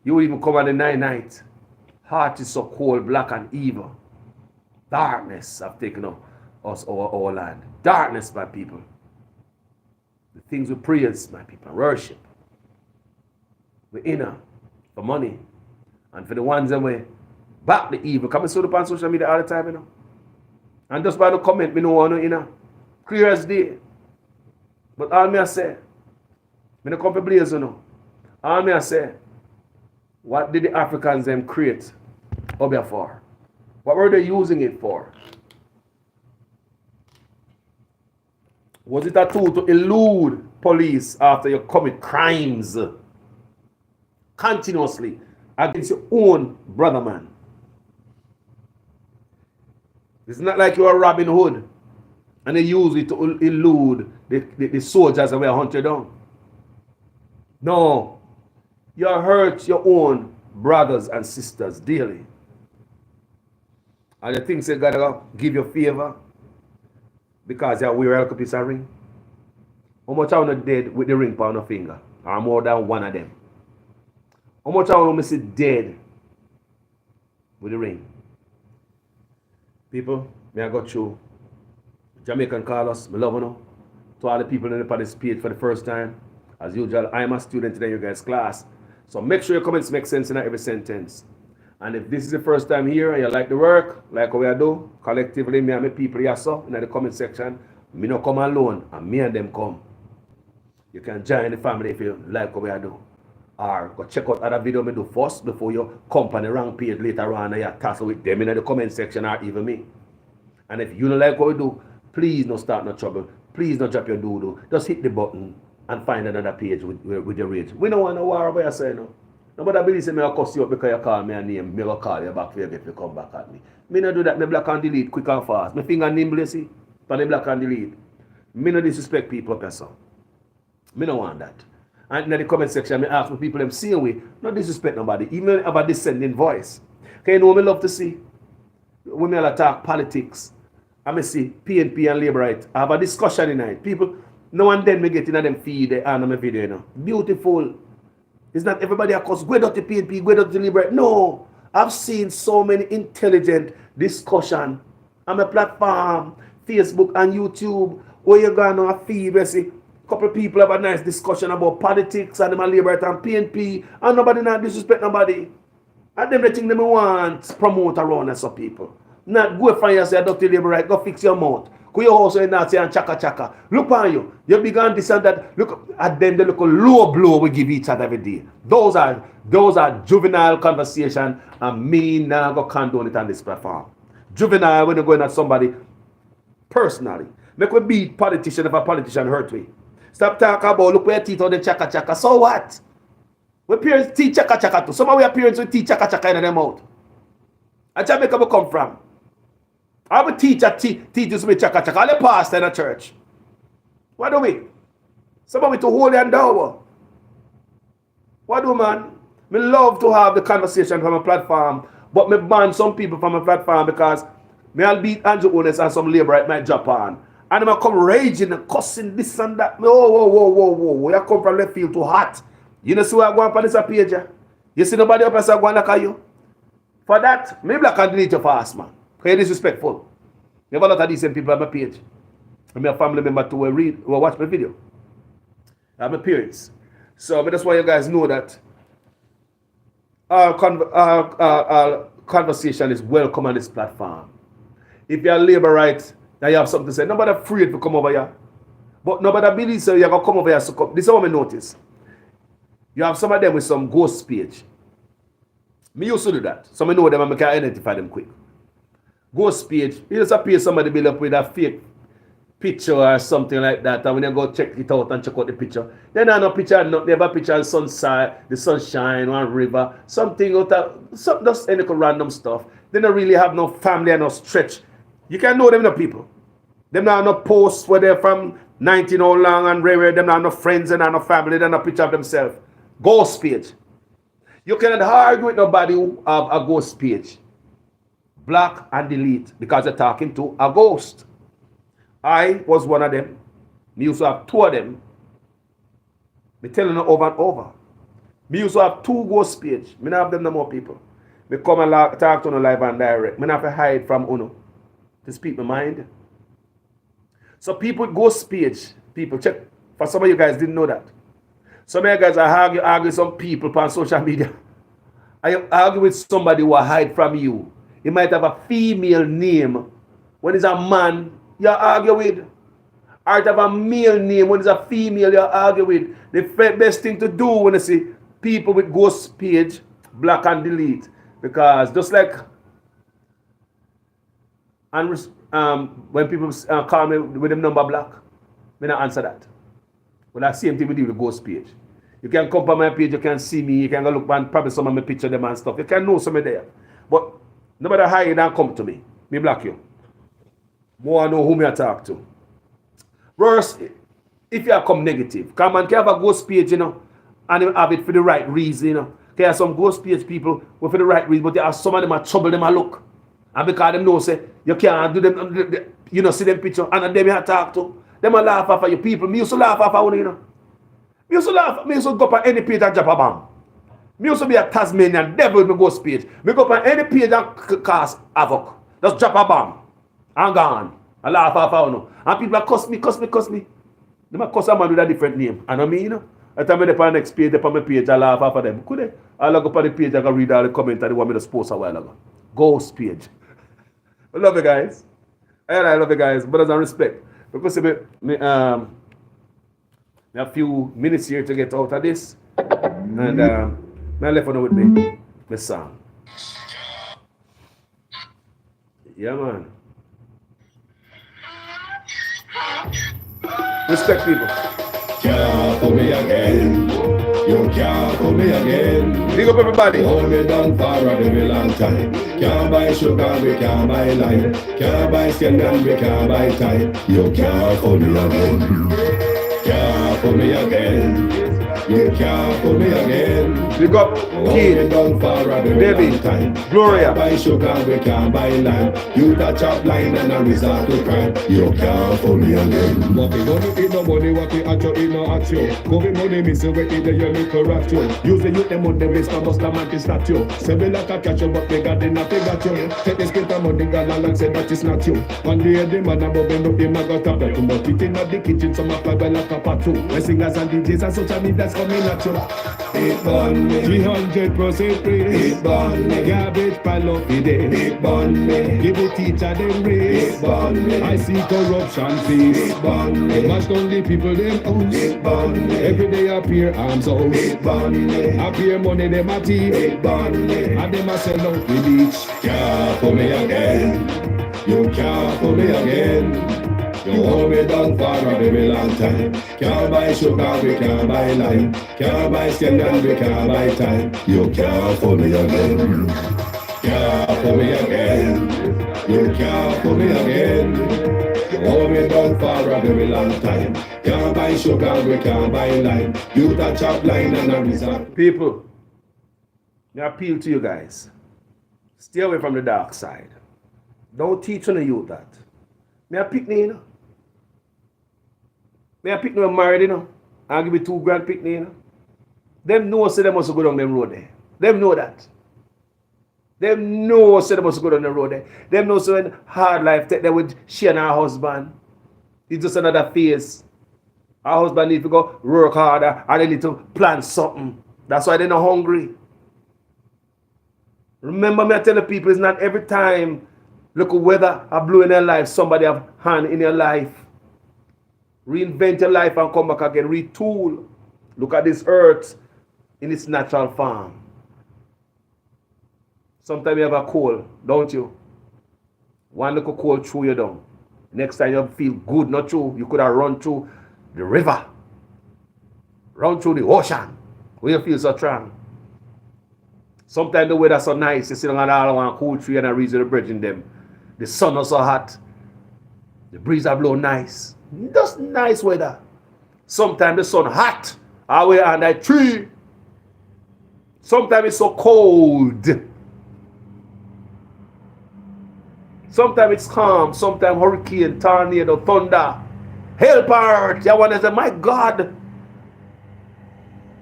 You even come on the night. Heart is so cold, black and evil. Darkness have taken up us, our land. Darkness, my people. The things we praise, my people, worship. We inner for money. And for the ones that we back the evil. Come and see up on social media all the time, you know. And just by the comment, me no want to, you know. Clear as day. But all me I say, me no come for blaze, you know. All me I say, what did the Africans them create Obeah for? What were they using it for? Was it a tool to elude police after you commit crimes continuously against your own brother man? It's not like you are Robin Hood and they use it to elude the soldiers that were hunted down. No. You hurt your own brothers and sisters daily. And the things say God give you favor because you wear a piece of ring. How much are you dead with the ring on your finger? Or more than one of them? How much are you see dead with the ring? People, may I go through Jamaican call us, I love you. To all the people in the participate for the first time. As usual, I am a student in your guys' class. So make sure your comments make sense in every sentence. And if this is the first time here and you like the work, like what we do, collectively, me and my people here so in the comment section, me not come alone and me and them come. You can join the family if you like what we do. Or go check out other video me do first before you come on the wrong page later on and you tussle with them in the comment section or even me. And if you don't like what we do, please don't start no trouble. Please don't drop your doodle. Just hit the button and find another page with your rage. We don't want no war about you say no. Nobody believes me I'll cuss you up because you call me a name. Me will call you back for you if you come back at me. Me not do that. Me block and delete quick and fast. My finger nimble, see? But me block and delete. Me no disrespect people person. Me no want that. And in the comment section, me ask my people them same way. Not disrespect nobody. Even have a descending voice. Can you know what me love to see? When me all talk politics, I me see PNP and Labour right. I have a discussion tonight. People, no one then me get in them feed and my video, you know. Beautiful. It's not everybody of course go out to PNP, go out to Labour. No. I've seen so many intelligent discussion on my platform, Facebook and YouTube, where you go on a feed where see a couple of people have a nice discussion about politics and them and Labour and PNP, and nobody not disrespect nobody. And them the thing them want promote around us some people. Not go find yourself Dr. Labour right, go fix your mouth. Go your house and not say and chaka chaka. Look on you. You big on this and that. Look at them, they look a low blow we give each other every day. Those are juvenile conversation and me now go condone it on this platform. Juvenile when you're going at somebody personally. Make we beat politician if a politician hurt me. Stop talking about look where teeth on the chaka chaka. So what? We parents teach chaka chaka too. Some of our parents will teach chaka chaka in their mouth. And Jamaica we come from. I'm a teacher teaches me chaka chaka. I'm a pastor in a church. What do we? Some of it to hold and down. What do man? Me love to have the conversation from a platform, but me ban some people from a platform because me I'll beat Andrew Ones and some Labour at my Japan. And I come raging and cussing this and that. Whoa. You come from left field too hot. You know see where I go on this page? You see nobody up and say go on like you? For that, maybe I can delete you fast, man. Because you're disrespectful. You have a lot of decent people on my page. I'm a family member to read or watch my video. I'm a parents. So that's why you guys know that our conversation is welcome on this platform. If you're Labour right, now you have something to say. Nobody afraid to come over here. But nobody believes you're going to come over here. So this is what I notice. You have some of them with some ghost page. Me used to do that. So I know them and I can identify them quick. Ghost page. You just appear somebody build up with a fake picture or something like that, and when you go check it out and check out the picture, then I no picture, they have a picture of the sunshine, one river, something out of some just any random stuff. They don't really have no family and no stretch. You can know them no people. Them not no posts where they're from 19 how long and where them not no friends and not no family, they're no picture of themselves. Ghost page. You cannot argue with nobody who have a ghost page. Block and delete because they're talking to a ghost. I was one of them. Me used to have two of them. Me telling them over and over. Me used to have two ghost page. Me not have them no more people. Me come and talk to them live and direct. Me not have to hide from Uno to speak my mind. So people with ghost page, people check. For some of you guys didn't know that. Some of you guys argue with some people on social media. I argue with somebody who hide from you. He might have a female name. When it's a man, you argue with. Or have a male name. When it's a female, you argue with. The best thing to do when you see people with ghost page, block and delete. Because just like when people call me with them number block, I don't answer that. Well, that same thing we do with the ghost page. You can come on my page, you can see me, you can go look and probably some of my picture them and stuff. You can know some of there. But no matter how you don't come to me block you. More I know who me I talk to. Worse, if you come negative, come and can have a ghost page, you know, and you have it for the right reason, you know. There are some ghost page people who for the right reason, but there are some of them are trouble them a look. And because them know say you can't do them, you know, see them picture, and them you talk to. Them a laugh off of you people. Me used to laugh off of you, you know. Me used to laugh. Me used to go up on any page and drop a bomb. Me used to be a Tasmanian devil with my ghost page. Me go up on any page and cast havoc. Just drop a bomb. And gone. I laugh off of you. And people are cuss me. They might cuss a man with a different name. And I mean, you know. At the time I on the next page, they on my page, I laugh off of them. Could they? I log up on the page, I can read all the comments that they want me to post a while ago. Ghost page. I love you guys. I love you guys. Brothers and respect. Because me have a few minutes here to get out of this. And I left on with me. The song. Yeah, man. Respect people. Can't for me again. You can't for me again. Big up everybody. Hold me down for a very long time. Can't buy sugar, we can't buy lime. Can't buy skin and we can't buy time. You can't for me again. Can't for me again. You can't for me again. Big up Kid, Debbie, Gloria. Can't buy sugar, we can't buy lime. You touch up line and a resort to crime. You can't for me again. What we gonna eat no money, what we at you, no at you. Going money, me say we eat the yellow correct you. Use the youth them on the waist, but the man is not you. Say we like a catch you, but we got enough, they got you. Take the skin from the girl and say that is not you. One day the man above them up, him a got up that. But it in the kitchen, some of my like a part two. My singers and DJs and social media's coming at you. It burn me. 300% praise. It burn me. Garbage pile up the day. It burn me. Give the teacher them raise. It burn me. I see corruption face. It burn me. Mash down the people them house. It burn me. Every day appear arms out. It burn me. Appear money them a thief. It burn me. And them a sell out the beach. Can't for me again. You can't for me again. You hold me down for a very long time. Can't buy sugar, we can't buy lime. Can't buy skin and we can't buy time. You can't for me again. Can't for me again. You can't for me again. You hold me down for a very long time. Can't buy sugar, we can't buy lime. You touch up line and a resort. People, I appeal to you guys. Stay away from the dark side. Don't teach on the youth that. Me a pick you know. Me a pick no married, you know. I'll give you $2,000 pick you know. Them know say they must go down them road there. Them know that. Them know say they must go down the road there. Them know say when hard life take them with she and her husband. It's just another phase. Her husband need to go work harder and they need to plan something. That's why they're not hungry. Remember me I tell the people it's not every time look at weather I blew in their life, somebody have hand in your life. Reinvent your life and come back again. Retool. Look at this earth in its natural form. Sometimes you have a cold, don't you? One little cold through you down. Next time you feel good, not true. You could have run through the river, run through the ocean, where you feel so strong. Sometimes the weather so nice, you sit on all one cool tree and a reason to bridge in them. The sun is so hot, the breeze are blow nice. Just nice weather. Sometimes the sun hot, away on that tree. Sometimes it's so cold. Sometimes it's calm. Sometimes hurricane, tornado, thunder, hail part. You want to say, my God,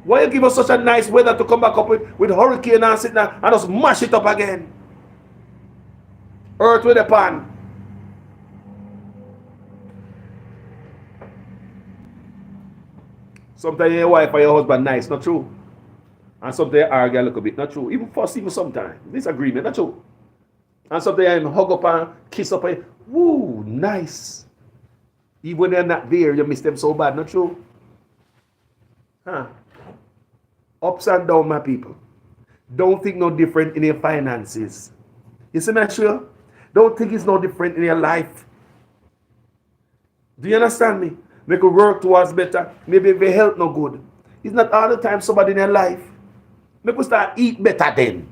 why you give us such a nice weather to come back up with hurricane and sit down and just mash it up again? Earth with a pan. Sometimes your wife or your husband nice, not true. And sometimes you argue a little bit, not true. Even sometimes. Disagreement, not true. And sometimes you hug up and kiss up and woo, nice. Even when they're not there, you miss them so bad, not true? Huh? Ups and down, my people. Don't think no different in your finances. You see me, sure? Don't think it's no different in your life. Do you understand me? Make you work towards better. Maybe if your health no good. It's not all the time somebody in your life. Make you start eat better then.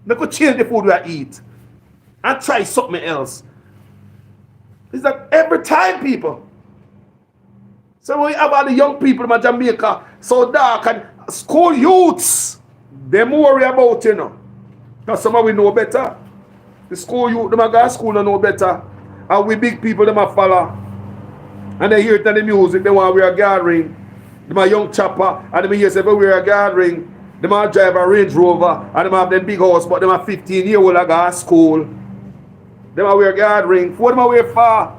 Make you change the food we eat. And try something else. It's like every time, people. So when you have all the young people in Jamaica, so dark, and school youths, they worry about, you know. Because some of we know better. The school youth, them go to school don't know better. And we big people, them a follow. And they hear it in the music, they want to wear a gathering. Them a young chopper, and they hear say, we wear a gathering. Them a drive a Range Rover, and them have them big house, but them a 15-year-old that go to school. Them a wear a gathering. For them a wear far.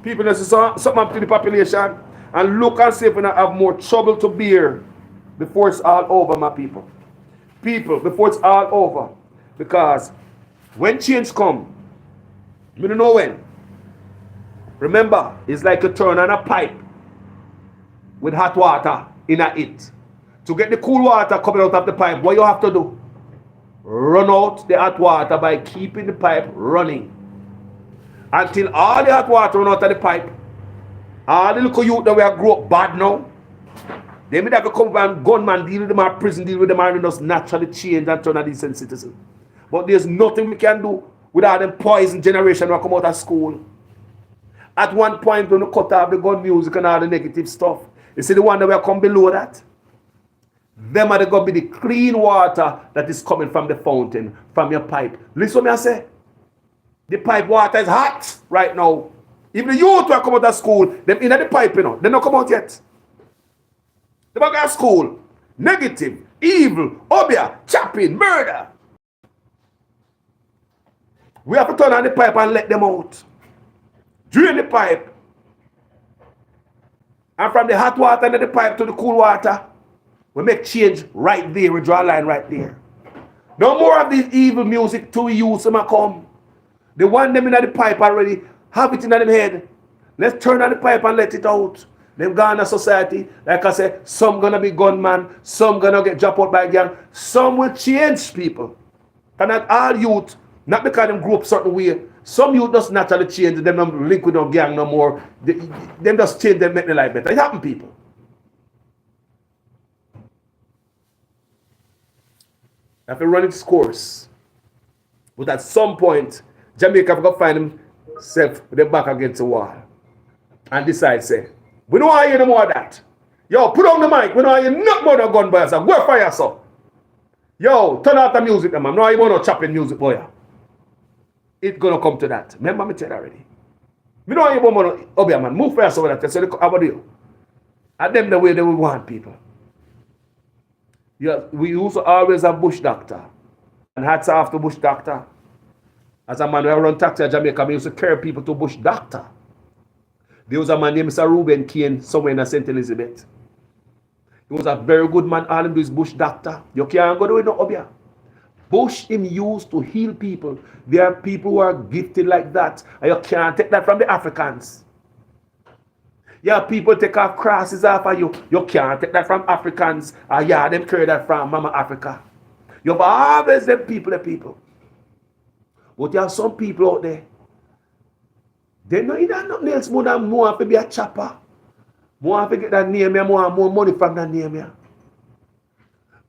People that see something up to the population. And look and see if we not have more trouble to bear before it's all over, my people. People, before it's all over. Because when change come, you don't know when. Remember, it's like you turn on a pipe with hot water in it. To get the cool water coming out of the pipe, what you have to do? Run out the hot water by keeping the pipe running. Until all the hot water run out of the pipe. All the little youth that we have grown up bad now, they may have to come and gunman deal with them or prison deal with them and just naturally change and turn a decent citizen. But there's nothing we can do with all them poison generation who come out of school. At one point when you cut off the gun music and all the negative stuff, you see the one that will come below that? Them are going to be the clean water that is coming from the fountain, from your pipe. Listen what I say. The pipe water is hot right now. Even the youth who come out of school, them in the pipe, you know, they don't come out yet. They go to school. Negative, evil, obia, chopping, murder. We have to turn on the pipe and let them out. Drain the pipe. And from the hot water into the pipe to the cool water, we make change right there. We draw a line right there. No more of this evil music to we use them come. They want them in the pipe already. Have it in them head. Let's turn on the pipe and let it out. Them gone to society. Like I said, some gonna be gunman. Some gonna get dropped out by gang. Some will change people. And not all youth, not because them grew up certain way. Some youth just naturally change. Them don't link with no gang no more. Them just change them, make their life better. It happen, people. Have to run its course. But at some point, Jamaica have got to find themselves with their back against the wall. And decide, say, we don't want to hear no more of that. Yo, put on the mic. We don't want to hear nothing more than gun by yourself. Go fire yourself. Yo, turn out the music, man. No, you want no chopping music, boy. It's going to come to that. Remember me tell you already. We don't want to hear more, man. Move for yourself with that. So, how about you? And them the way they will want people. Yeah, we used to always have bush doctor. And hats off to bush doctor. As a man who run taxi in Jamaica, we used to carry people to bush doctor. There was a man named Mr. Reuben Kane somewhere in St. Elizabeth. He was a very good man. All him do is bush doctor. You can't go to it no obia. Bush him used to heal people. There are people who are gifted like that. And you can't take that from the Africans. Yeah, people take off crosses off of you. You can't take that from Africans. Yeah, them carry that from Mama Africa. You have always them people, the people. But you have some people out there. They know you don't nothing else more than more to be a chopper. More to get that name here, more money from that name here.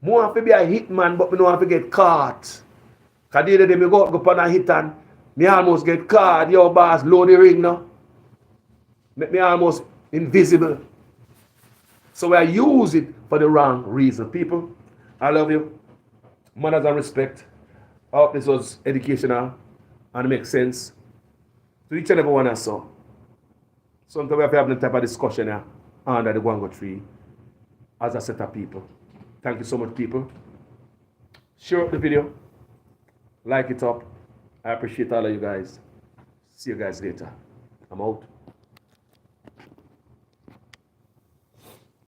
More to be a hitman, but me know have to get caught. Cause the other day me go upon a hit and me almost get caught. Yo boss, load the ring now. Make me almost invisible. So I use it for the wrong reason. People, I love you. Manners and respect. I hope this was educational and make sense to each and every one I saw. Sometimes we have to have the type of discussion here under the guango tree as a set of people. Thank you so much, people. Share the video. Like it up. I appreciate all of you guys. See you guys later. I'm out.